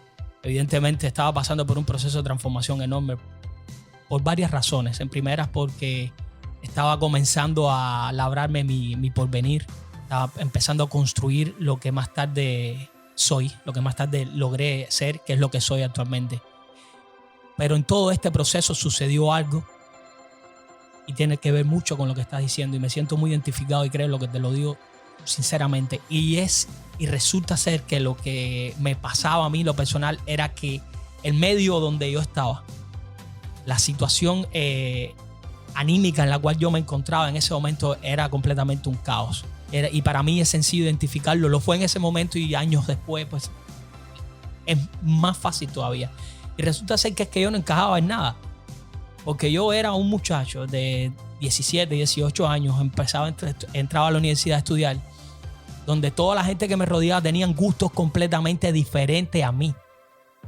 Evidentemente estaba pasando por un proceso de transformación enorme por varias razones. En primeras, porque estaba comenzando a labrarme mi porvenir. Estaba empezando a construir lo que más tarde soy, lo que más tarde logré ser, que es lo que soy actualmente. Pero en todo este proceso sucedió algo y tiene que ver mucho con lo que estás diciendo, y me siento muy identificado, y creo lo que te lo digo sinceramente. Y resulta ser que lo que me pasaba a mí, lo personal, era que el medio donde yo estaba, la situación anímica en la cual yo me encontraba en ese momento era completamente un caos. Y para mí es sencillo identificarlo. Lo fue en ese momento, y años después pues es más fácil todavía. Y resulta ser que es que yo no encajaba en nada. Porque yo era un muchacho de 17, 18 años, entraba a la universidad a estudiar, donde toda la gente que me rodeaba tenían gustos completamente diferentes a mí.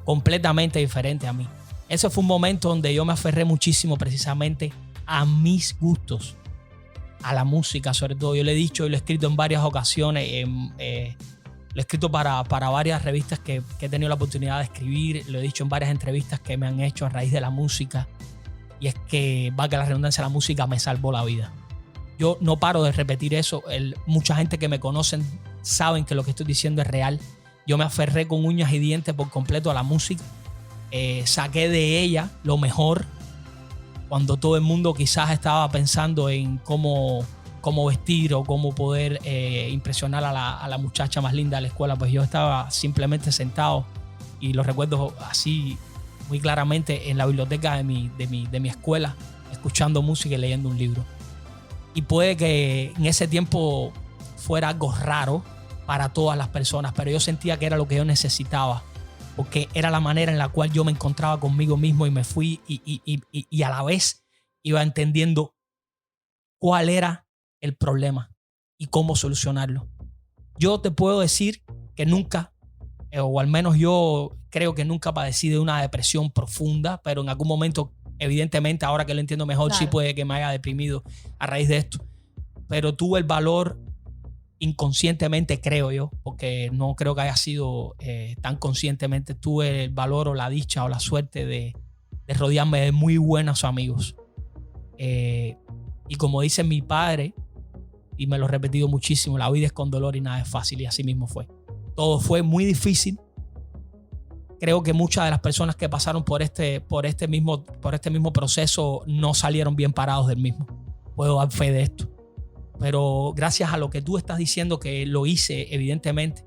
Completamente diferentes a mí. Ese fue un momento donde yo me aferré muchísimo precisamente a mis gustos, a la música sobre todo. Yo le he dicho y lo he escrito en varias ocasiones, lo he escrito para varias revistas que he tenido la oportunidad de escribir, lo he dicho en varias entrevistas que me han hecho a raíz de la música, y es que, valga la redundancia, la música me salvó la vida. Yo no paro de repetir eso. Mucha gente que me conocen saben que lo que estoy diciendo es real. Yo me aferré con uñas y dientes por completo a la música. Saqué de ella lo mejor cuando todo el mundo quizás estaba pensando en cómo vestir o cómo poder impresionar a la muchacha más linda de la escuela. Pues yo estaba simplemente sentado, y lo recuerdo así muy claramente, en la biblioteca de mi escuela, escuchando música y leyendo un libro. Y puede que en ese tiempo fuera algo raro para todas las personas, pero yo sentía que era lo que yo necesitaba, porque era la manera en la cual yo me encontraba conmigo mismo, y me fui y a la vez iba entendiendo cuál era el problema y cómo solucionarlo. Yo te puedo decir que nunca, o al menos yo creo que nunca padecí de una depresión profunda, pero en algún momento, evidentemente, ahora que lo entiendo mejor, claro, sí puede que me haya deprimido a raíz de esto. Pero tuve el valor inconscientemente, creo yo, porque no creo que haya sido tan conscientemente, tuve el valor o la dicha o la suerte de rodearme de muy buenos amigos. Y como dice mi padre, y me lo he repetido muchísimo, la vida es con dolor y nada es fácil, y así mismo fue. Todo fue muy difícil. Creo que muchas de las personas que pasaron por este mismo proceso no salieron bien parados del mismo. Puedo dar fe de esto. Pero gracias a lo que tú estás diciendo, que lo hice, evidentemente,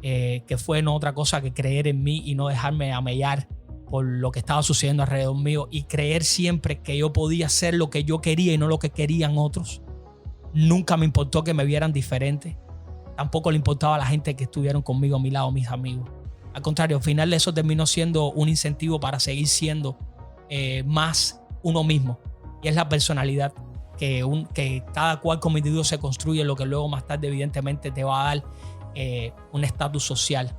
que fue no otra cosa que creer en mí y no dejarme amellar por lo que estaba sucediendo alrededor mío, y creer siempre que yo podía hacer lo que yo quería y no lo que querían otros. Nunca me importó que me vieran diferente. Tampoco le importaba a la gente que estuvieron conmigo a mi lado, mis amigos. Al contrario, al final de eso terminó siendo un incentivo para seguir siendo más uno mismo. Y es la personalidad que cada cual como individuo se construye, lo que luego más tarde evidentemente te va a dar un estatus social,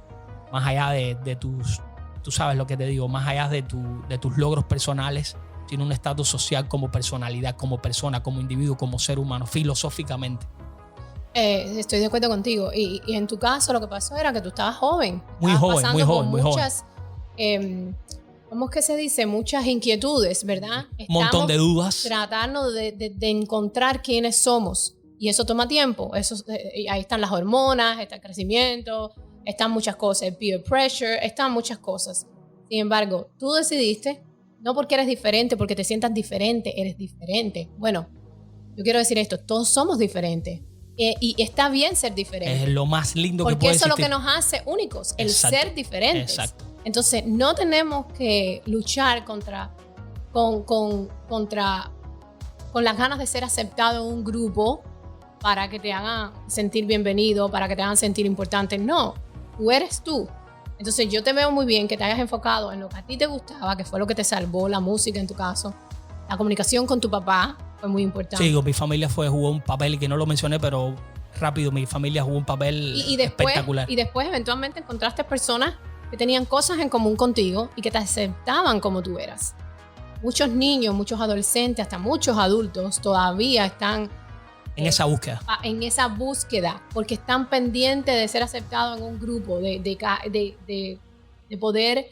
más allá de tus, tú sabes lo que te digo, más allá de tus logros personales, sino un estatus social como personalidad, como persona, como individuo, como ser humano, filosóficamente. Estoy de acuerdo contigo. Y en tu caso lo que pasó era que tú estabas joven. Muy joven. ¿Cómo es que se dice? Muchas inquietudes, ¿verdad? Un montón de dudas. Tratando de encontrar quiénes somos. Y eso toma tiempo. Ahí están las hormonas, está el crecimiento, están muchas cosas, el peer pressure, están muchas cosas. Sin embargo, tú decidiste, no porque eres diferente, porque te sientas diferente, eres diferente. Bueno, yo quiero decir esto, todos somos diferentes. Y está bien ser diferente. Es lo más lindo que puede existir. Porque eso es lo que nos hace únicos, el ser diferentes. Exacto. Entonces, no tenemos que luchar con las ganas de ser aceptado en un grupo para que te hagan sentir bienvenido, para que te hagan sentir importante. No, tú eres tú. Entonces, yo te veo muy bien que te hayas enfocado en lo que a ti te gustaba, que fue lo que te salvó, la música en tu caso, la comunicación con tu papá. Fue muy importante. Sí, mi familia jugó un papel que no lo mencioné, pero rápido, mi familia jugó un papel espectacular. Y después eventualmente encontraste personas que tenían cosas en común contigo y que te aceptaban como tú eras. Muchos niños, muchos adolescentes, hasta muchos adultos todavía están en esa búsqueda. En esa búsqueda, porque están pendientes de ser aceptados en un grupo, de poder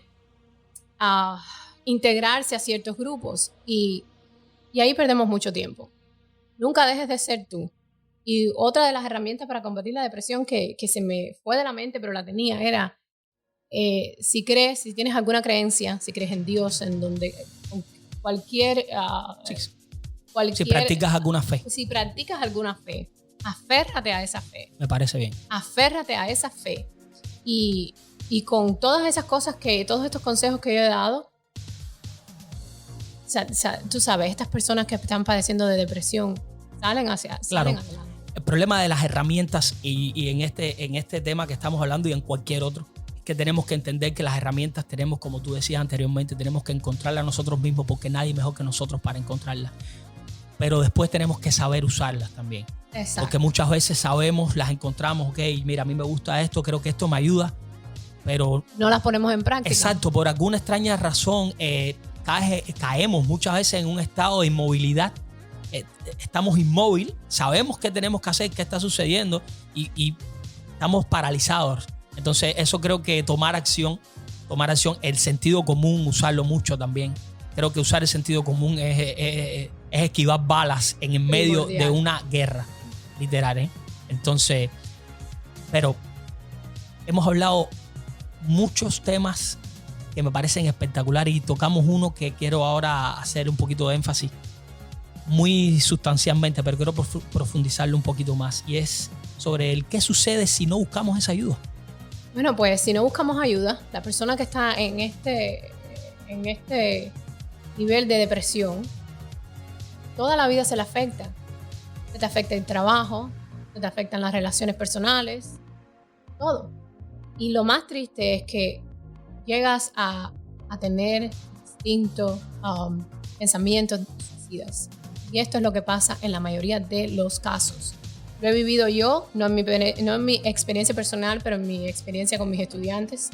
integrarse a ciertos grupos. Y ahí perdemos mucho tiempo. Nunca dejes de ser tú. Y otra de las herramientas para combatir la depresión que se me fue de la mente, pero la tenía, era si tienes alguna creencia, si crees en Dios, en donde cualquier... Si practicas alguna fe. Si practicas alguna fe, aférrate a esa fe. Me parece bien. Aférrate a esa fe. Y con todas esas cosas todos estos consejos que yo he dado, tú sabes, estas personas que están padeciendo de depresión salen adelante. El problema de las herramientas y en este tema que estamos hablando y en cualquier otro, es que tenemos que entender que las herramientas tenemos, como tú decías anteriormente, tenemos que encontrarlas nosotros mismos, porque nadie mejor que nosotros para encontrarlas. pero después tenemos que saber usarlas también. Exacto. Porque muchas veces sabemos, las encontramos, ok, mira, a mí me gusta esto, creo que esto me ayuda, pero no las ponemos en práctica. exacto, por alguna extraña razón caemos muchas veces en un estado de inmovilidad. Estamos inmóviles, sabemos qué tenemos que hacer, qué está sucediendo y estamos paralizados. Entonces eso creo que tomar acción, el sentido común, usarlo mucho también. Creo que usar el sentido común es esquivar balas en el medio de una guerra, literal, ¿eh? Entonces, pero hemos hablado muchos temas que me parecen espectaculares y tocamos uno que quiero ahora hacer un poquito de énfasis, muy sustancialmente, pero quiero profundizarlo un poquito más, y es sobre el qué sucede si no buscamos esa ayuda. Bueno, pues si no buscamos ayuda, la persona que está en este nivel de depresión, toda la vida se le afecta. Se te afecta el trabajo, se te afectan las relaciones personales, todo. Y lo más triste es que llegas a tener distintos pensamientos suicidas. Y esto es lo que pasa en la mayoría de los casos. Lo he vivido yo, no en mi experiencia personal, pero en mi experiencia con mis estudiantes,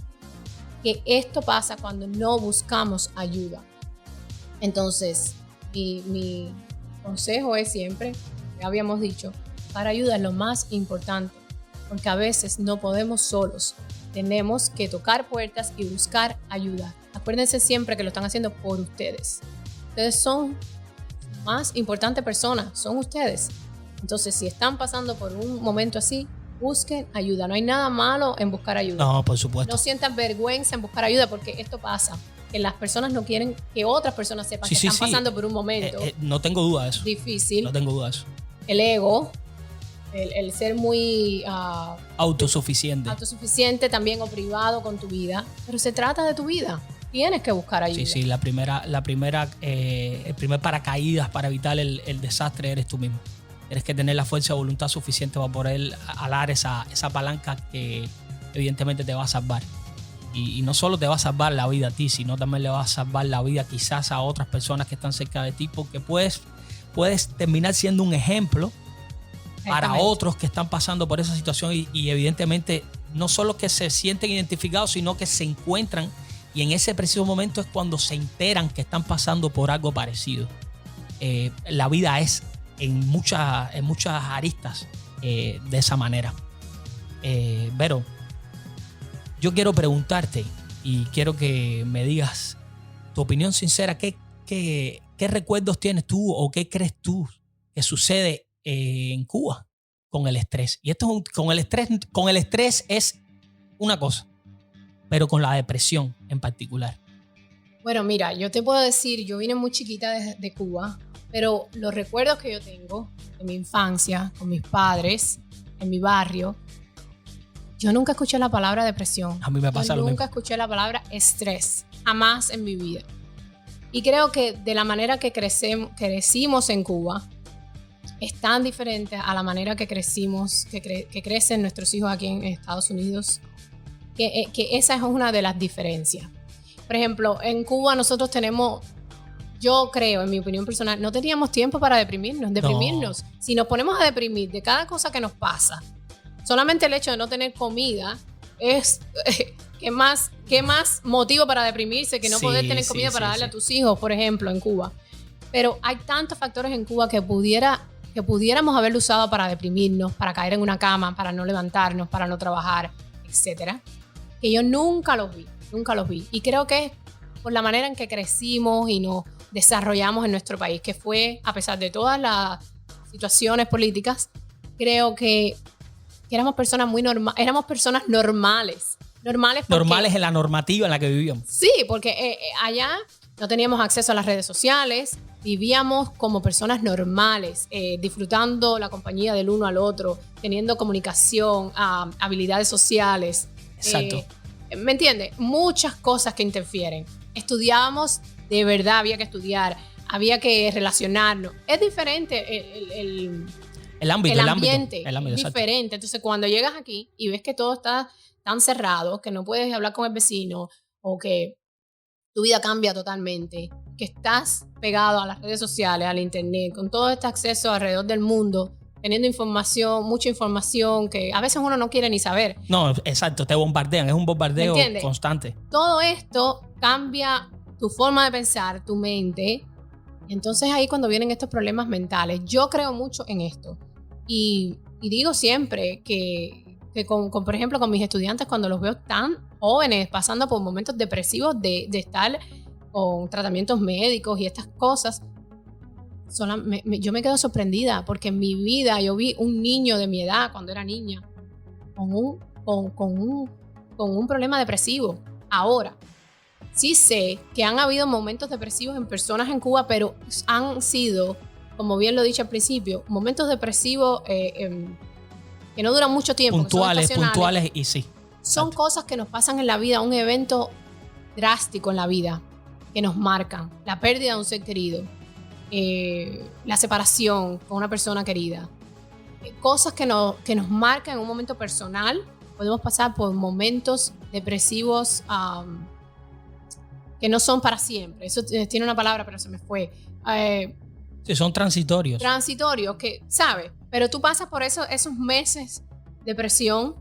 que esto pasa cuando no buscamos ayuda. Entonces, mi consejo es siempre, ya habíamos dicho, para ayuda es lo más importante, porque a veces no podemos solos. Tenemos que tocar puertas y buscar ayuda. Acuérdense siempre que lo están haciendo por ustedes. Ustedes son más importante persona, son ustedes. Entonces, si están pasando por un momento así, busquen ayuda. No hay nada malo en buscar ayuda. No, por supuesto. No sientan vergüenza en buscar ayuda, porque esto pasa, que las personas no quieren que otras personas sepan que están pasando por un momento no tengo duda de eso. Difícil. No tengo duda de eso. El ego, el ser muy autosuficiente también, o privado con tu vida, pero se trata de tu vida. Tienes que buscar ayuda. Sí, el primer paracaídas para evitar el desastre eres tú mismo. Tienes que tener la fuerza de voluntad suficiente para poder alar esa palanca que evidentemente te va a salvar. Y no solo te va a salvar la vida a ti, sino también le va a salvar la vida quizás a otras personas que están cerca de ti, porque puedes terminar siendo un ejemplo para otros que están pasando por esa situación y evidentemente no solo que se sienten identificados, sino que se encuentran. Y en ese preciso momento es cuando se enteran que están pasando por algo parecido. La vida es en muchas aristas de esa manera. Vero, yo quiero preguntarte y quiero que me digas tu opinión sincera. ¿Qué recuerdos tienes tú o qué crees tú que sucede en Cuba con el estrés? Y esto con el estrés es una cosa, pero con la depresión en particular. Bueno, mira, yo te puedo decir, yo vine muy chiquita de Cuba, pero los recuerdos que yo tengo de mi infancia, con mis padres, en mi barrio, yo nunca escuché la palabra depresión. A mí me pasa lo mismo. Nunca escuché la palabra estrés, jamás en mi vida. Y creo que de la manera que crecimos en Cuba, es tan diferente a la manera que crecimos, que crecen nuestros hijos aquí en Estados Unidos, que esa es una de las diferencias. Por ejemplo, en Cuba nosotros tenemos, yo creo, en mi opinión personal, no teníamos tiempo para deprimirnos. No. Si nos ponemos a deprimir de cada cosa que nos pasa, solamente el hecho de no tener comida es ¿qué más motivo para deprimirse que no poder tener comida para darle a tus hijos, por ejemplo, en Cuba? Pero hay tantos factores en Cuba que pudiéramos haberlo usado para deprimirnos, para caer en una cama, para no levantarnos, para no trabajar, etcétera, que yo nunca los vi. Y creo que es por la manera en que crecimos y nos desarrollamos en nuestro país, que fue, a pesar de todas las situaciones políticas, creo que éramos personas éramos personas normales. Normales en la normativa en la que vivíamos. Sí, porque allá no teníamos acceso a las redes sociales, vivíamos como personas normales, disfrutando la compañía del uno al otro, teniendo comunicación, habilidades sociales. Exacto. ¿Me entiendes? Muchas cosas que interfieren. Estudiábamos, de verdad había que estudiar, había que relacionarnos. Es diferente el ambiente es diferente. Entonces, cuando llegas aquí y ves que todo está tan cerrado, que no puedes hablar con el vecino o que tu vida cambia totalmente, que estás pegado a las redes sociales, al internet, con todo este acceso alrededor del mundo, teniendo información, mucha información que a veces uno no quiere ni saber. No, exacto, te bombardean, es un bombardeo constante. Todo esto cambia tu forma de pensar, tu mente. Entonces ahí cuando vienen estos problemas mentales, yo creo mucho en esto. Y digo siempre que por ejemplo, con mis estudiantes, cuando los veo tan jóvenes, pasando por momentos depresivos de estar con tratamientos médicos y estas cosas, yo me quedo sorprendida, porque en mi vida yo vi un niño de mi edad, cuando era niña, con un problema depresivo. Ahora, sí sé que han habido momentos depresivos en personas en Cuba, pero han sido, como bien lo he dicho al principio, momentos depresivos que no duran mucho tiempo. Puntuales y sí. Son cosas que nos pasan en la vida, un evento drástico en la vida, que nos marcan. La pérdida de un ser querido, la separación con una persona querida. Cosas que nos marcan en un momento personal. Podemos pasar por momentos depresivos que no son para siempre. Eso tiene una palabra, pero se me fue. Sí, son transitorios. Transitorios, que, ¿sabes? Pero tú pasas por esos meses de depresión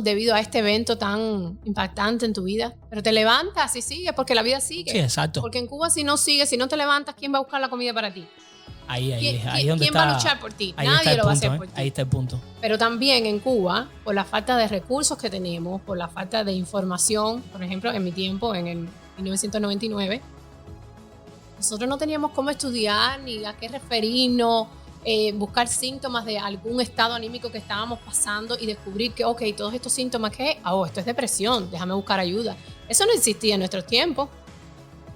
debido a este evento tan impactante en tu vida. Pero te levantas y sigues, porque la vida sigue. Sí, exacto. Porque en Cuba, si no sigues, si no te levantas, ¿quién va a buscar la comida para ti? Ahí donde ¿Quién va a luchar por ti? Nadie lo va a hacer por ti. Ahí está el punto. Pero también en Cuba, por la falta de recursos que tenemos, por la falta de información, por ejemplo, en mi tiempo, en el 1999, nosotros no teníamos cómo estudiar ni a qué referirnos, buscar síntomas de algún estado anímico que estábamos pasando y descubrir que, ok, todos estos síntomas, ¿qué? Esto es depresión, déjame buscar ayuda. Eso no existía en nuestros tiempos.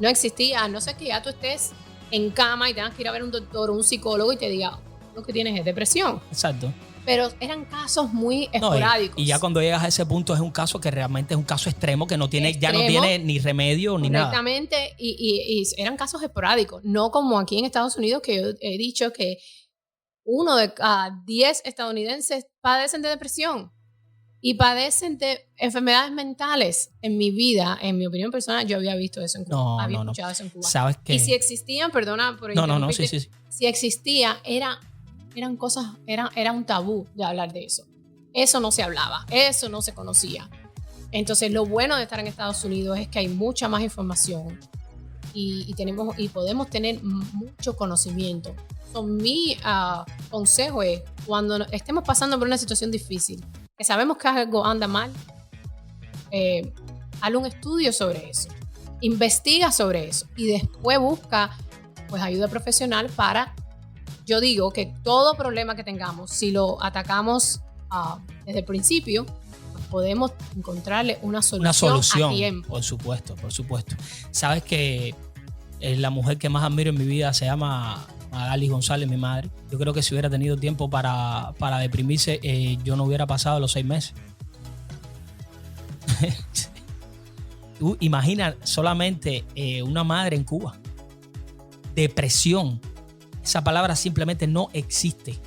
No existía, a no ser que ya tú estés en cama y tengas que ir a ver un doctor o un psicólogo y te diga, lo que tienes es depresión. Exacto. Pero eran casos muy esporádicos. Y ya cuando llegas a ese punto es un caso que realmente es un caso extremo que no tiene, ya no tiene ni remedio ni nada. Exactamente, y eran casos esporádicos, no como aquí en Estados Unidos, que yo he dicho que 1 de cada 10 estadounidenses padecen de depresión y padecen de enfermedades mentales. En mi vida, en mi opinión personal, yo había visto eso en Cuba. Había escuchado eso en Cuba. ¿Sabes qué? Y si existían, perdona por interrumpirte, sí. Si existía, eran cosas, era un tabú de hablar de eso. Eso no se hablaba, eso no se conocía. Entonces, lo bueno de estar en Estados Unidos es que hay mucha más información y podemos tener mucho conocimiento. Mi consejo es, cuando estemos pasando por una situación difícil, que sabemos que algo anda mal, hazle un estudio sobre eso, investiga sobre eso y después busca pues ayuda profesional para. Yo digo que todo problema que tengamos, si lo atacamos desde el principio, pues podemos encontrarle una solución a tiempo. Por supuesto. Sabes que la mujer que más admiro en mi vida se llama Magali González, mi madre. Yo creo que si hubiera tenido tiempo para deprimirse, yo no hubiera pasado los 6 meses. Tú imaginas solamente una madre en Cuba. Depresión. Esa palabra simplemente no existe.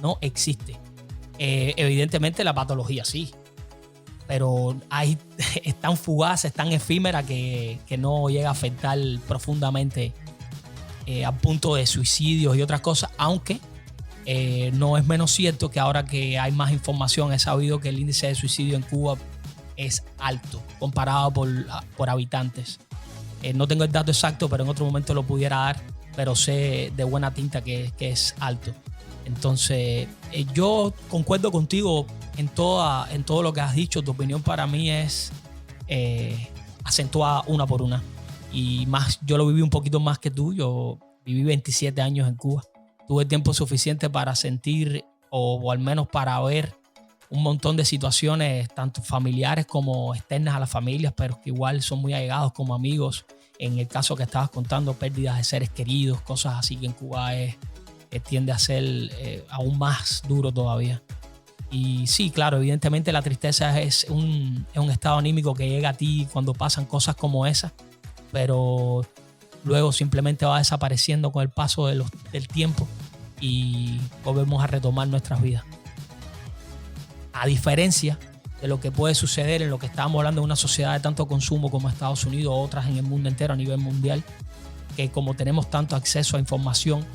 No existe. Evidentemente la patología sí. Pero es tan fugaz, es tan efímera que no llega a afectar profundamente al punto de suicidios y otras cosas. Aunque no es menos cierto que ahora que hay más información, he sabido que el índice de suicidio en Cuba es alto comparado por habitantes. No tengo el dato exacto, pero en otro momento lo pudiera dar. Pero sé de buena tinta que es alto. Entonces, yo concuerdo contigo en todo lo que has dicho. Tu opinión para mí es acentuada una por una. Y más, yo lo viví un poquito más que tú. Yo viví 27 años en Cuba. Tuve tiempo suficiente para sentir o al menos para ver un montón de situaciones, tanto familiares como externas a las familias, pero que igual son muy allegados como amigos. En el caso que estabas contando, pérdidas de seres queridos, cosas así que en Cuba tiende a ser aún más duro todavía. Y sí, claro, evidentemente la tristeza es un estado anímico que llega a ti cuando pasan cosas como esas, pero luego simplemente va desapareciendo con el paso del tiempo y volvemos a retomar nuestras vidas. A diferencia de lo que puede suceder en lo que estábamos hablando de una sociedad de tanto consumo como Estados Unidos, otras en el mundo entero a nivel mundial, que como tenemos tanto acceso a información,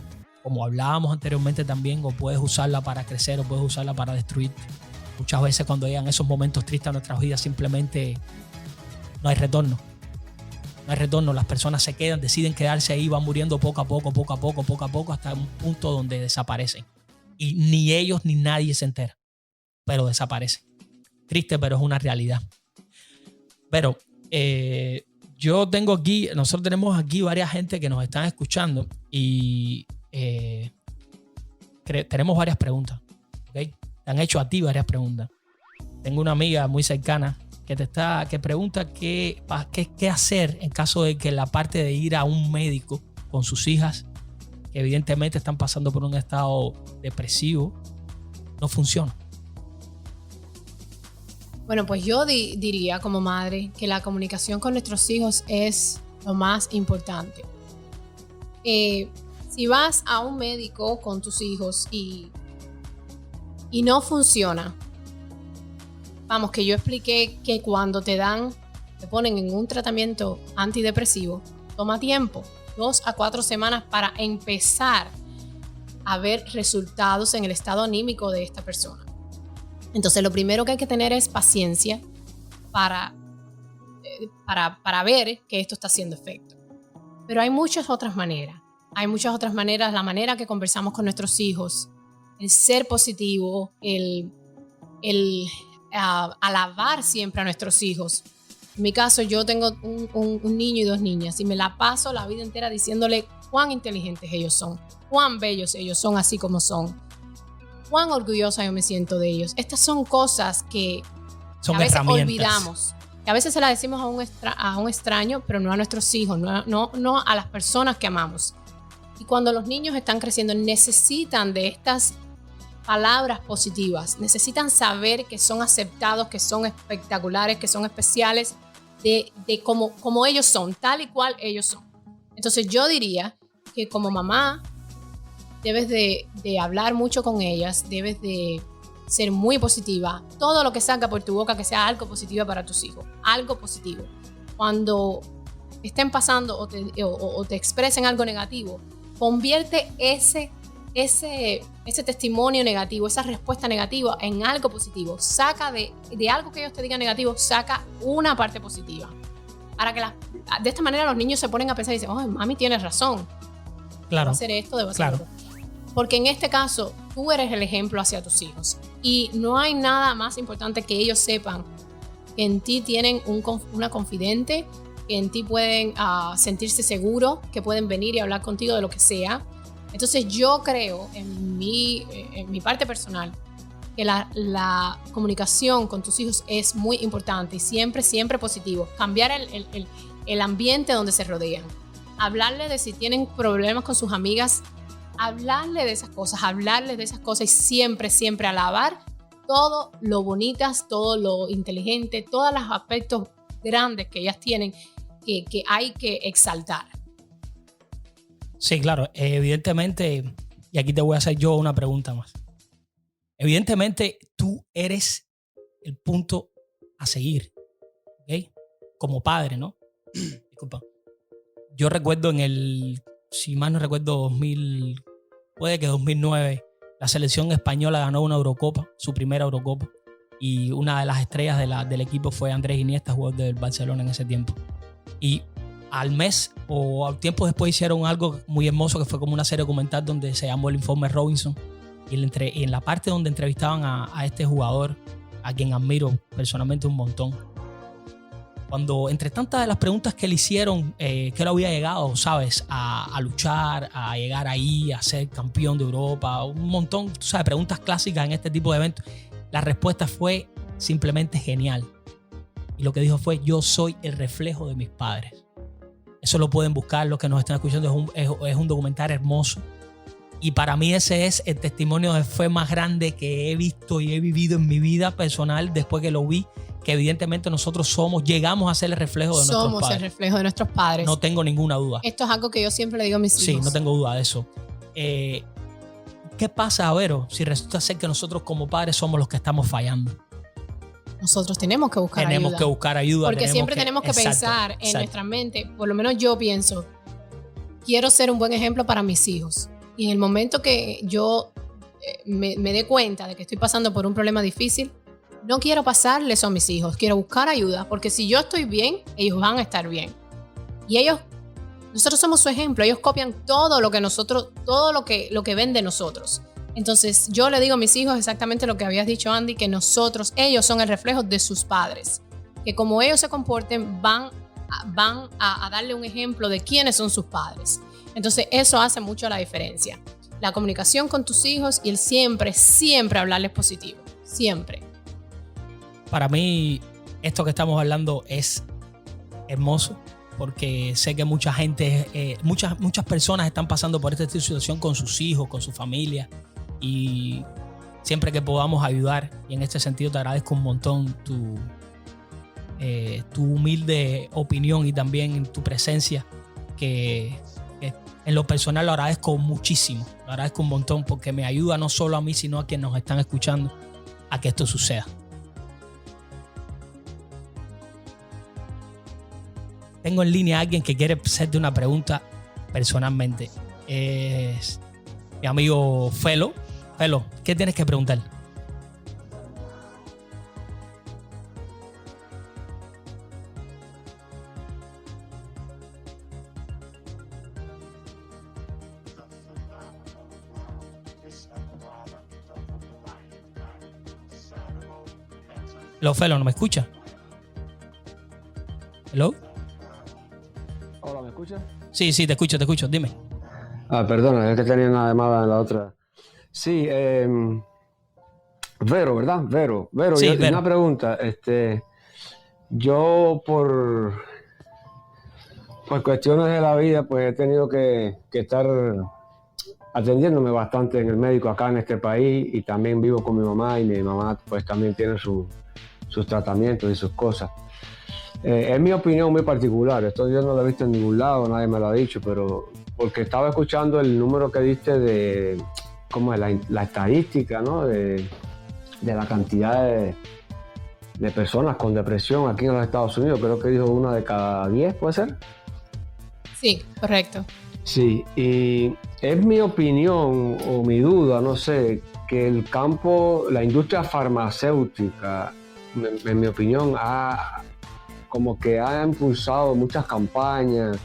como hablábamos anteriormente también, o puedes usarla para crecer o puedes usarla para destruir. Muchas veces cuando llegan esos momentos tristes a nuestras vidas simplemente no hay retorno. No hay retorno, las personas se quedan, deciden quedarse ahí, van muriendo poco a poco, hasta un punto donde desaparecen. Y ni ellos ni nadie se entera, pero desaparecen. Triste, pero es una realidad. Pero yo tengo aquí, nosotros tenemos aquí varias gente que nos están escuchando y tenemos varias preguntas. ¿Okay? Te han hecho a ti varias preguntas. Tengo una amiga muy cercana que pregunta qué hacer en caso de que la parte de ir a un médico con sus hijas, que evidentemente están pasando por un estado depresivo, no funciona. Bueno, pues yo diría como madre que la comunicación con nuestros hijos es lo más importante. Si vas a un médico con tus hijos y no funciona, vamos, que yo expliqué que cuando te ponen en un tratamiento antidepresivo, toma tiempo, 2 a 4 semanas para empezar a ver resultados en el estado anímico de esta persona. Entonces, lo primero que hay que tener es paciencia para ver que esto está haciendo efecto. Pero hay muchas otras maneras. La manera que conversamos con nuestros hijos, el ser positivo, el alabar siempre a nuestros hijos. En mi caso, yo tengo un niño y 2 niñas y me la paso la vida entera diciéndole cuán inteligentes ellos son, cuán bellos ellos son así como son, cuán orgullosa yo me siento de ellos. Estas son cosas que a veces olvidamos, que a veces se las decimos a un extraño, pero no a nuestros hijos, no a las personas que amamos. Y cuando los niños están creciendo, necesitan de estas palabras positivas, necesitan saber que son aceptados, que son espectaculares, que son especiales, de como ellos son, tal y cual ellos son. Entonces yo diría que como mamá debes de hablar mucho con ellas, debes de ser muy positiva. Todo lo que salga por tu boca que sea algo positivo para tus hijos, algo positivo. Cuando estén pasando o te expresen algo negativo, convierte ese testimonio negativo, esa respuesta negativa en algo positivo. Saca de algo que ellos te digan negativo, saca una parte positiva. Para que de esta manera los niños se ponen a pensar y dicen, oh, mami tiene razón. Claro. Debo hacer esto, debo hacer esto. Porque en este caso, tú eres el ejemplo hacia tus hijos. Y no hay nada más importante que ellos sepan que en ti tienen una confidente, que en ti pueden sentirse seguros, que pueden venir y hablar contigo de lo que sea. Entonces yo creo, en mi parte personal, que la comunicación con tus hijos es muy importante y siempre positivo. Cambiar el ambiente donde se rodean. Hablarle de si tienen problemas con sus amigas, hablarle de esas cosas y siempre alabar todo lo bonitas, todo lo inteligente, todos los aspectos grandes que ellas tienen que hay que exaltar. Sí, claro. Evidentemente, y aquí te voy a hacer yo una pregunta más. Evidentemente, tú eres el punto a seguir, ¿ok? Como padre, ¿no? Disculpa. Yo recuerdo si mal no recuerdo, puede que 2009, la selección española ganó una Eurocopa, su primera Eurocopa, y una de las estrellas del equipo fue Andrés Iniesta, jugador del Barcelona en ese tiempo. Y al mes o al tiempo después hicieron algo muy hermoso que fue como una serie documental donde se llamó El Informe Robinson, y en la parte donde entrevistaban a este jugador, a quien admiro personalmente un montón, cuando entre tantas de las preguntas que le hicieron, que él había llegado, ¿sabes? A luchar, a llegar ahí, a ser campeón de Europa, un montón, tú sabes, preguntas clásicas en este tipo de eventos, la respuesta fue simplemente genial. Y lo que dijo fue: yo soy el reflejo de mis padres. Eso lo pueden buscar, los que nos están escuchando, es un documental hermoso. Y para mí ese es el testimonio de fe más grande que he visto y he vivido en mi vida personal después que lo vi, que evidentemente nosotros llegamos a ser el reflejo de nuestros padres. Somos el reflejo de nuestros padres. No tengo ninguna duda. Esto es algo que yo siempre le digo a mis hijos. Sí, no tengo duda de eso. ¿Qué pasa, Vero, si resulta ser que nosotros como padres somos los que estamos fallando? nosotros tenemos que buscar ayuda. Tenemos que buscar ayuda. Porque siempre tenemos que pensar en nuestra mente, por lo menos yo pienso, quiero ser un buen ejemplo para mis hijos. Y en el momento que yo me dé cuenta de que estoy pasando por un problema difícil, no quiero pasarle eso a mis hijos, quiero buscar ayuda, porque si yo estoy bien, ellos van a estar bien. Y nosotros somos su ejemplo, ellos copian todo lo que ven de nosotros. Entonces yo le digo a mis hijos exactamente lo que habías dicho, Andy, que ellos son el reflejo de sus padres, que como ellos se comporten van a darle un ejemplo de quiénes son sus padres. Entonces eso hace mucho la diferencia. La comunicación con tus hijos y el siempre hablarles positivo, siempre. Para mí, esto que estamos hablando es hermoso, porque sé que mucha gente, muchas personas están pasando por esta situación con sus hijos, con su familia, y siempre que podamos ayudar, y en este sentido te agradezco un montón tu humilde opinión y también tu presencia, que en lo personal lo agradezco muchísimo, lo agradezco un montón, porque me ayuda no solo a mí, sino a quienes nos están escuchando a que esto suceda. Tengo en línea a alguien que quiere hacerte una pregunta personalmente. Es mi amigo Felo. Felo, ¿qué tienes que preguntar? Felo, ¿no me escucha? ¿Hello? Hola, ¿me escuchas? Sí, te escucho, dime. Perdona, es que tenía una llamada en la otra. Sí, Vero, ¿verdad? Vero, Sí, Vero. Vero. Una pregunta. Yo por cuestiones de la vida, pues he tenido que estar atendiéndome bastante en el médico acá en este país, y también vivo con mi mamá, y mi mamá pues también tiene sus tratamientos y sus cosas. Es mi opinión muy particular, esto yo no lo he visto en ningún lado, nadie me lo ha dicho, pero porque estaba escuchando el número que diste de cómo es la estadística, ¿no? de la cantidad de personas con depresión aquí en los Estados Unidos. Creo que dijo 1 de cada 10, ¿puede ser? Sí, correcto. Sí, y es mi opinión o mi duda, no sé, que el campo, la industria farmacéutica, en mi opinión, como que ha impulsado muchas campañas,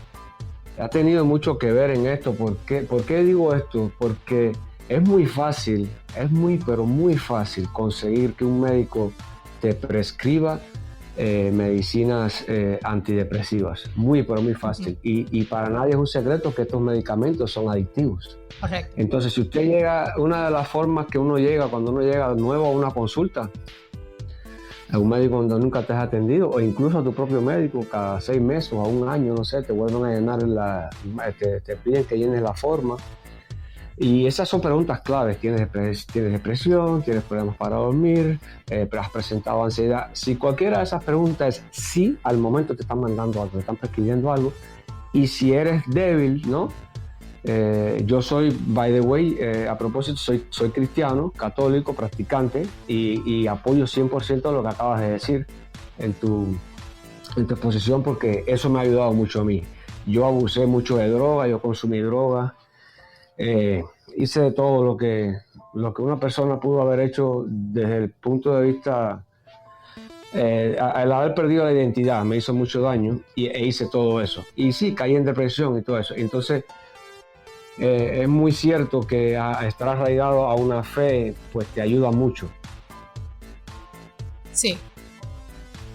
ha tenido mucho que ver en esto. ¿Por qué digo esto? Porque es muy fácil, pero muy fácil conseguir que un médico te prescriba medicinas antidepresivas. Pero muy fácil. Y para nadie es un secreto que estos medicamentos son adictivos. Correcto. Entonces, si usted llega, una de las formas que uno llega cuando uno llega nuevo a una consulta, a un médico donde nunca te has atendido, o incluso a tu propio médico, cada 6 meses o a un año, no sé, te vuelven a llenar te piden que llenes la forma. Y esas son preguntas claves. ¿Tienes depresión? ¿Tienes problemas para dormir? ¿Has presentado ansiedad? Si cualquiera de esas preguntas es sí, al momento te están mandando algo, te están prescribiendo algo. Y si eres débil, ¿no? Yo soy, by the way, a propósito, soy cristiano, católico, practicante, y apoyo 100% lo que acabas de decir en tu exposición, porque eso me ha ayudado mucho a mí. Yo abusé mucho de droga, yo consumí droga, hice de todo lo que una persona pudo haber hecho desde el punto de vista, al haber perdido la identidad me hizo mucho daño, e hice todo eso. Y sí, caí en depresión y todo eso. Entonces, es muy cierto que estar arraigado a una fe pues te ayuda mucho. Sí,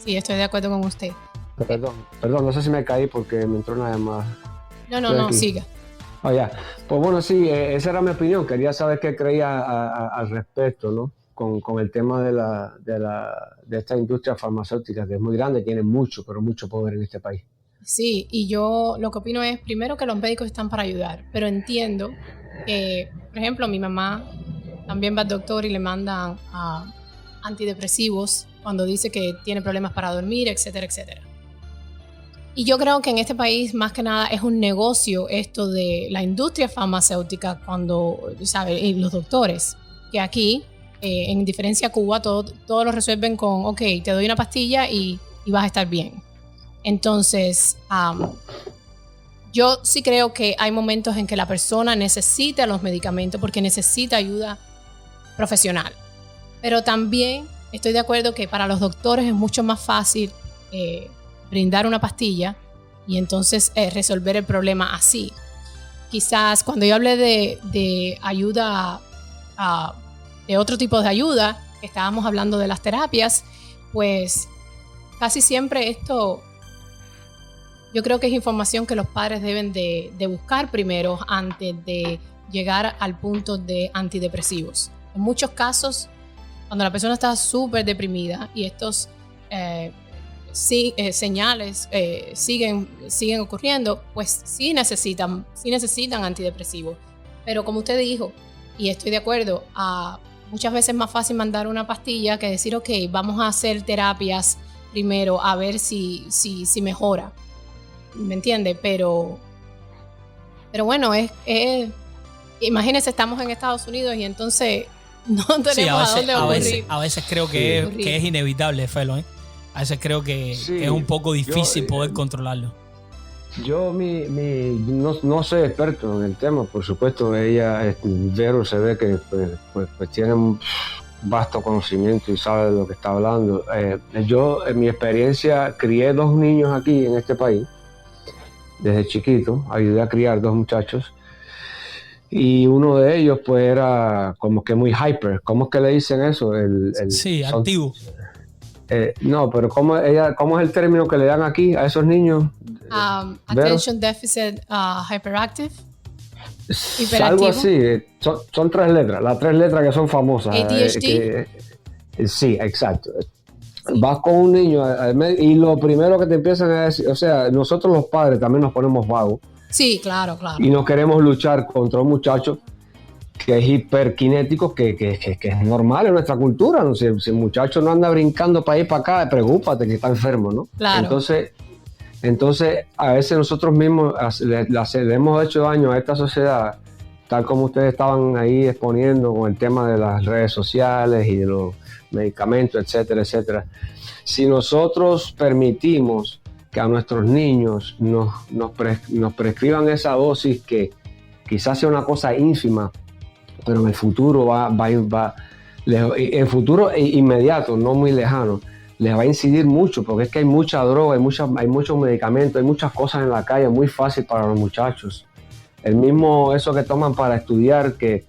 estoy de acuerdo con usted. Perdón, no sé si me caí porque me entró una llamada. No, siga. Oh, ya. Pues bueno, sí, esa era mi opinión. Quería saber qué creía al respecto, ¿no? Con el tema de esta industria farmacéutica, que es muy grande, tiene mucho poder en este país. Sí, y yo lo que opino es, primero, que los médicos están para ayudar, pero entiendo que, por ejemplo, mi mamá también va al doctor y le mandan antidepresivos cuando dice que tiene problemas para dormir, etcétera, etcétera. Y yo creo que en este país, más que nada, es un negocio esto de la industria farmacéutica, cuando, ¿sabes? Y los doctores, que aquí en diferencia a Cuba, todo lo resuelven con, ok, te doy una pastilla y vas a estar bien. Entonces, yo sí creo que hay momentos en que la persona necesita los medicamentos porque necesita ayuda profesional. Pero también estoy de acuerdo que para los doctores es mucho más fácil brindar una pastilla y entonces resolver el problema así. Quizás cuando yo hablé de ayuda, de otro tipo de ayuda, estábamos hablando de las terapias, pues casi siempre esto, yo creo que es información que los padres deben de buscar primero antes de llegar al punto de antidepresivos. En muchos casos, cuando la persona está súper deprimida y estos señales siguen ocurriendo, pues sí necesitan antidepresivos. Pero como usted dijo, y estoy de acuerdo, muchas veces es más fácil mandar una pastilla que decir, ok, vamos a hacer terapias primero a ver si mejora. ¿Me entiende? Pero bueno, imagínense, estamos en Estados Unidos y entonces no tenemos a dónde ocurrir. A veces creo que es inevitable, Felo, ¿eh? A veces creo que es un poco difícil poder controlarlo. Yo no soy experto en el tema, por supuesto. Ella, Vero, se ve que pues tiene un vasto conocimiento y sabe de lo que está hablando. Yo, en mi experiencia, crié 2 niños aquí en este país. Desde chiquito, ayudé a criar 2 muchachos. Y uno de ellos, pues, era como que muy hyper. ¿Cómo es que le dicen eso? Sí, activo. No, pero ¿cómo es el término que le dan aquí a esos niños? Attention Deficit Hyperactive. Algo así. Son 3 letras. Las 3 letras que son famosas. ADHD. Sí, exacto. Vas con un niño y lo primero que te empiezan a decir, o sea, nosotros los padres también nos ponemos vagos. Sí, claro. Y no queremos luchar contra un muchacho que es hiperkinético, que es normal en nuestra cultura, ¿no? Si el muchacho no anda brincando para ir para acá, preocúpate que está enfermo, ¿no? Claro. Entonces a veces nosotros mismos le hemos hecho daño a esta sociedad, tal como ustedes estaban ahí exponiendo con el tema de las redes sociales y de los medicamentos, etcétera, etcétera. Si nosotros permitimos que a nuestros niños nos prescriban esa dosis que quizás sea una cosa ínfima, pero en el futuro en futuro inmediato, no muy lejano, les va a incidir mucho, porque es que hay mucha droga, hay muchos medicamentos, hay muchas cosas en la calle, muy fácil para los muchachos. El mismo eso que toman para estudiar, que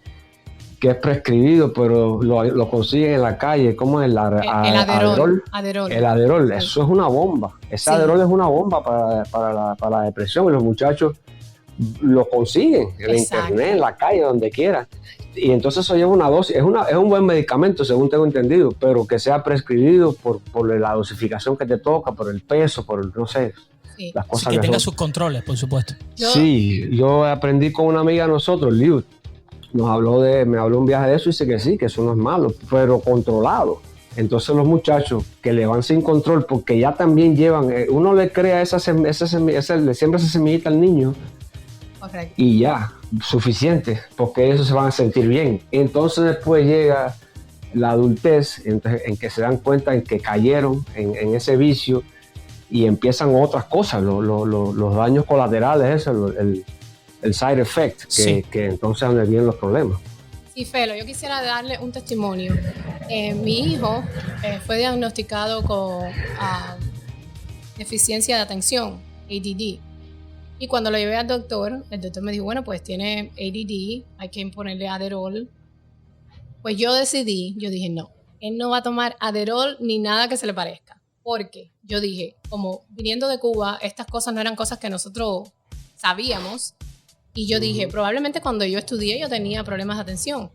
es prescribido, pero lo consiguen en la calle, como el Adderall. El Adderall, eso es una bomba. Ese Adderall es una bomba para la depresión, y los muchachos lo consiguen en la internet, en la calle, donde quiera. Y entonces eso lleva una dosis, es un buen medicamento, según tengo entendido, pero que sea prescribido por la dosificación que te toca, por el peso, no sé, las cosas que tenga sus controles, por supuesto. Sí, yo aprendí con una amiga de nosotros, Liu, me habló un viaje de eso y dice que sí, que eso no es malo, pero controlado. Entonces los muchachos que le van sin control, porque ya también llevan, uno le crea le siembra esa semillita al niño. Correcto. Y ya, suficiente, porque ellos se van a sentir bien. Entonces después llega la adultez, en que se dan cuenta en que cayeron en ese vicio y empiezan otras cosas, los daños colaterales, el side effect, que entonces es donde vienen los problemas. Sí, Felo, yo quisiera darle un testimonio. Mi hijo fue diagnosticado con deficiencia de atención, ADD. Y cuando lo llevé al doctor, el doctor me dijo, bueno, pues tiene ADD, hay que ponerle Adderall. Pues yo dije, no, él no va a tomar Adderall ni nada que se le parezca. Porque yo dije, como viniendo de Cuba, estas cosas no eran cosas que nosotros sabíamos. Y yo dije, probablemente cuando yo estudié yo tenía problemas de atención.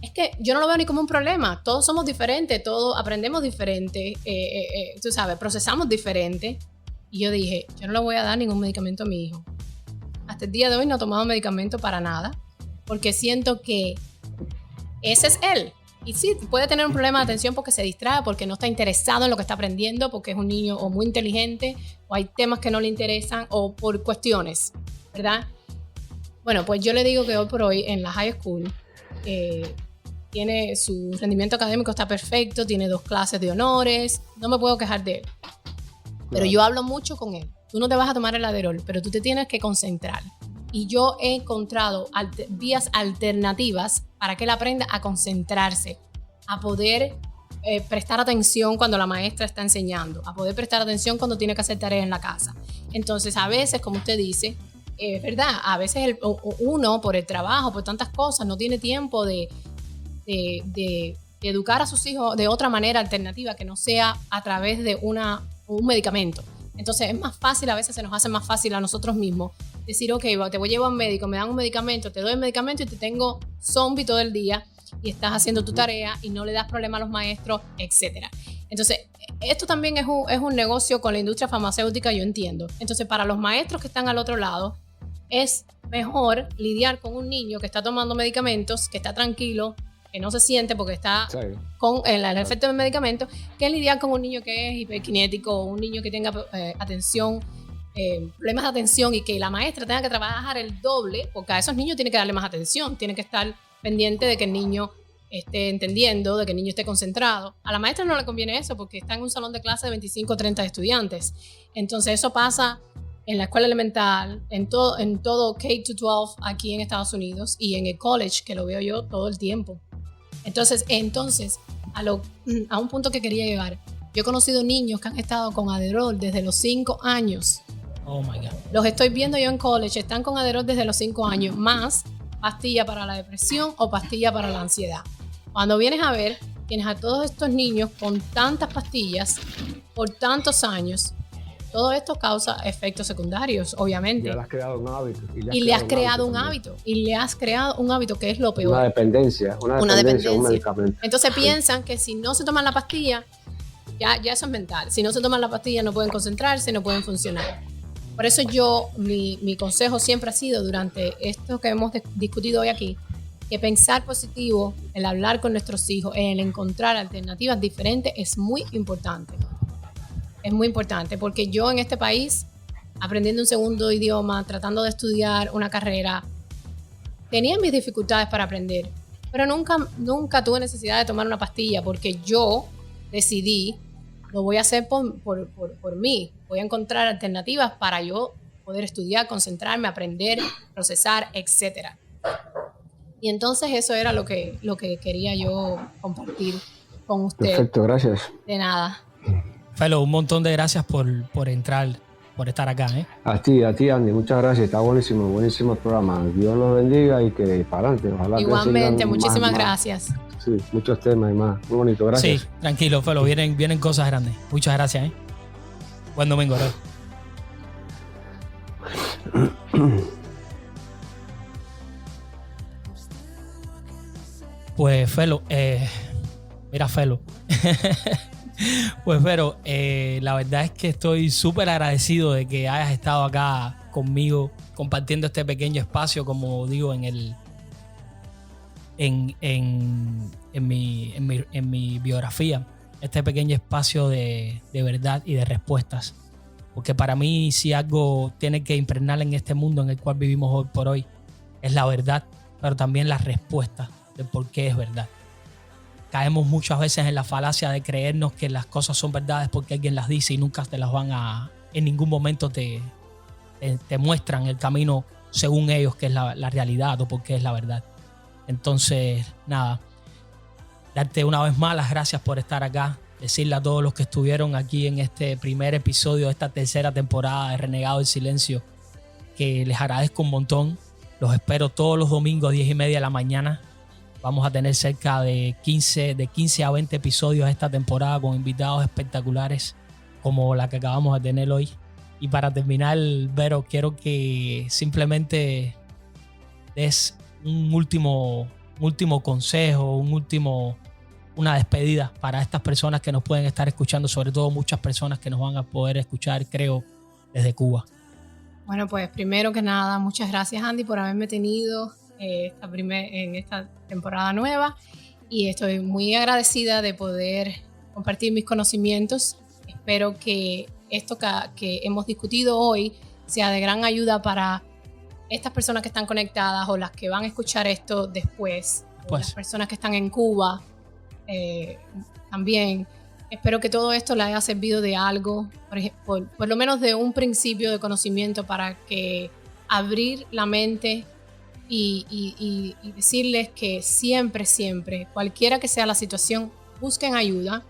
Es que yo no lo veo ni como un problema. Todos somos diferentes, todos aprendemos diferente, tú sabes, procesamos diferente. Y yo dije, yo no le voy a dar ningún medicamento a mi hijo. Hasta el día de hoy no he tomado medicamento para nada, porque siento que ese es él. Y sí, puede tener un problema de atención porque se distrae, porque no está interesado en lo que está aprendiendo, porque es un niño o muy inteligente, o hay temas que no le interesan, o por cuestiones, ¿verdad? Bueno, pues yo le digo que hoy por hoy en la high school tiene su rendimiento académico está perfecto, tiene 2 clases de honores, no me puedo quejar de él. Pero yo hablo mucho con él. Tú no te vas a tomar el Adderall, pero tú te tienes que concentrar. Y yo he encontrado vías alternativas para que él aprenda a concentrarse, a poder prestar atención cuando la maestra está enseñando, a poder prestar atención cuando tiene que hacer tareas en la casa. Entonces, a veces, como usted dice, es verdad, a veces uno, por el trabajo, por tantas cosas, no tiene tiempo de educar a sus hijos de otra manera alternativa que no sea a través de un medicamento. Entonces es más fácil, a veces se nos hace más fácil a nosotros mismos decir, ok, te voy a llevar a un médico, me dan un medicamento, te doy el medicamento y te tengo zombie todo el día y estás haciendo tu tarea y no le das problema a los maestros, etc. Entonces, esto también es un negocio con la industria farmacéutica, yo entiendo. Entonces, para los maestros que están al otro lado, es mejor lidiar con un niño que está tomando medicamentos, que está tranquilo, que no se siente porque está con el efecto del medicamento, que lidiar con un niño que es hiperkinético, un niño que tenga atención, problemas de atención y que la maestra tenga que trabajar el doble, porque a esos niños tiene que darle más atención, tiene que estar pendiente de que el niño esté entendiendo, de que el niño esté concentrado. A la maestra no le conviene eso porque está en un salón de clase de 25 o 30 estudiantes. Entonces eso pasa en la escuela elemental, en todo K-12 aquí en Estados Unidos y en el college, que lo veo yo todo el tiempo. Entonces a un punto que quería llegar, yo he conocido niños que han estado con Adderall desde los 5 años. Oh my God. Los estoy viendo yo en college, están con Adderall desde los 5 años, más pastilla para la depresión o pastilla para la ansiedad. Cuando vienes a ver, tienes a todos estos niños con tantas pastillas por tantos años. Todo esto causa efectos secundarios, obviamente. Ya le has creado un hábito. Y le has creado un hábito. Y le has creado un hábito que es lo peor. Una dependencia, un medicamento. Entonces piensan que si no se toman la pastilla, ya eso es mental. Si no se toman la pastilla no pueden concentrarse, no pueden funcionar. Por eso mi consejo siempre ha sido, durante esto que hemos discutido hoy aquí, que pensar positivo, el hablar con nuestros hijos, el encontrar alternativas diferentes es muy importante. Es muy importante porque yo en este país, aprendiendo un segundo idioma, tratando de estudiar una carrera, tenía mis dificultades para aprender, pero nunca tuve necesidad de tomar una pastilla porque yo decidí, lo voy a hacer por mí, voy a encontrar alternativas para yo poder estudiar, concentrarme, aprender, procesar, etc. Y entonces eso era lo que quería yo compartir con usted. Perfecto, gracias. De nada. Fellow, un montón de gracias por entrar, por estar acá. A ti, Andy, muchas gracias. Está buenísimo el programa. Dios los bendiga y que para adelante. Ojalá igualmente, que muchísimas gracias. Sí, muchos temas y más. Muy bonito, gracias. Sí, tranquilo, Fellow, vienen cosas grandes. Muchas gracias. Buen domingo, ¿no? Pues, Fellow, mira, Fellow. Pues, pero la verdad es que estoy súper agradecido de que hayas estado acá conmigo compartiendo este pequeño espacio, como digo, en mi biografía, este pequeño espacio de verdad y de respuestas. Porque para mí, si algo tiene que impregnar en este mundo en el cual vivimos hoy por hoy, es la verdad, pero también la respuesta de por qué es verdad. Caemos muchas veces en la falacia de creernos que las cosas son verdades porque alguien las dice y nunca te las en ningún momento te muestran el camino según ellos, que es la realidad o porque es la verdad. Entonces, nada, darte una vez más las gracias por estar acá, decirle a todos los que estuvieron aquí en este primer episodio de esta tercera temporada de Renegado del Silencio, que les agradezco un montón. Los espero todos los domingos 10:30 de la mañana. Vamos a tener cerca de 15 a 20 episodios esta temporada con invitados espectaculares como la que acabamos de tener hoy. Y para terminar, Vero, quiero que simplemente des un último consejo, una despedida para estas personas que nos pueden estar escuchando, sobre todo muchas personas que nos van a poder escuchar, creo, desde Cuba. Bueno, pues primero que nada, muchas gracias, Andy, por haberme tenido en esta temporada nueva, y estoy muy agradecida de poder compartir mis conocimientos. Espero que esto que hemos discutido hoy sea de gran ayuda para estas personas que están conectadas o las que van a escuchar esto después, Pues. Las personas que están en Cuba también. Espero que todo esto le haya servido de algo, por lo menos de un principio de conocimiento para que abrir la mente y decirles que siempre, cualquiera que sea la situación, busquen ayuda,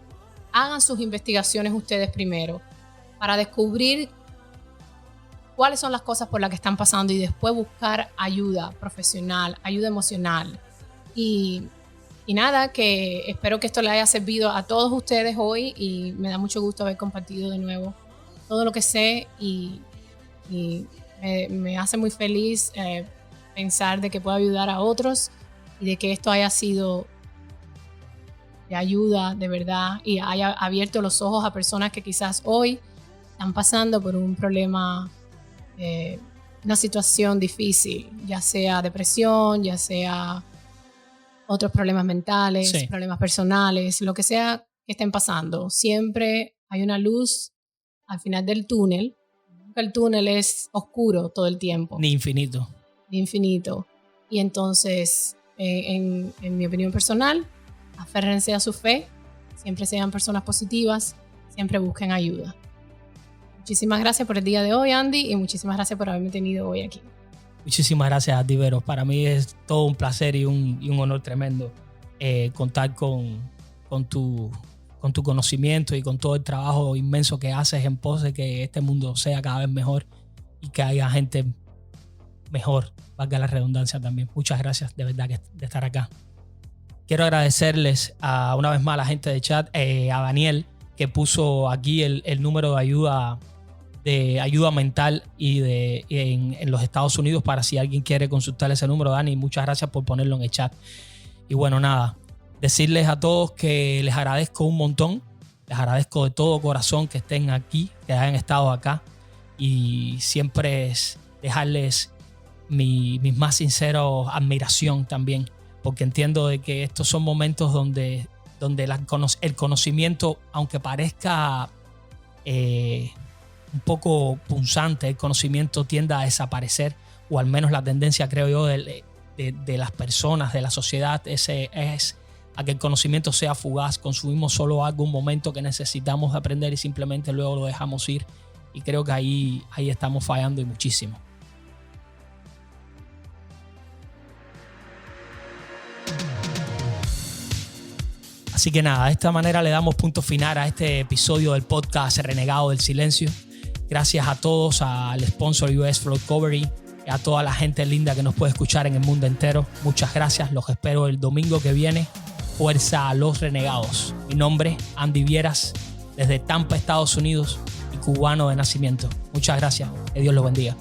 hagan sus investigaciones ustedes primero para descubrir cuáles son las cosas por las que están pasando y después buscar ayuda profesional, ayuda emocional. Y nada, que espero que esto le haya servido a todos ustedes hoy y me da mucho gusto haber compartido de nuevo todo lo que sé y me hace muy feliz pensar de que puedo ayudar a otros y de que esto haya sido de ayuda de verdad y haya abierto los ojos a personas que quizás hoy están pasando por un problema, una situación difícil, ya sea depresión, ya sea otros problemas mentales, Sí. problemas personales, lo que sea que estén pasando. Siempre hay una luz al final del túnel. Nunca el túnel es oscuro todo el tiempo. Ni infinito. Ni infinito. Y entonces, en mi opinión personal, aférrense a su fe, siempre sean personas positivas, siempre busquen ayuda. Muchísimas gracias por el día de hoy, Andy, y muchísimas gracias por haberme tenido hoy aquí. Muchísimas gracias a ti, Vero. Para mí es todo un placer y un honor tremendo contar con tu conocimiento y con todo el trabajo inmenso que haces en pos de que este mundo sea cada vez mejor y que haya gente mejor, valga la redundancia también. Muchas gracias de verdad de estar acá. Quiero agradecerles una vez más a la gente de chat, a Daniel, que puso aquí el número de ayuda mental en los Estados Unidos para si alguien quiere consultar ese número. Dani, muchas gracias por ponerlo en el chat. Y bueno, nada, decirles a todos que les agradezco un montón, les agradezco de todo corazón que estén aquí, que hayan estado acá y siempre es dejarles mi más sincera admiración también, porque entiendo de que estos son momentos donde el conocimiento, aunque parezca un poco punzante, el conocimiento tiende a desaparecer, o al menos la tendencia, creo yo, de las personas, de la sociedad, es a que el conocimiento sea fugaz. Consumimos solo algo, un momento que necesitamos aprender y simplemente luego lo dejamos ir, y creo que ahí estamos fallando y muchísimo. Así que nada, de esta manera le damos punto final a este episodio del podcast Renegado del Silencio. Gracias a todos, al sponsor US Flood Recovery, a toda la gente linda que nos puede escuchar en el mundo entero. Muchas gracias, los espero el domingo que viene. Fuerza a los renegados. Mi nombre, Andy Vieras, desde Tampa, Estados Unidos, y cubano de nacimiento. Muchas gracias, que Dios los bendiga.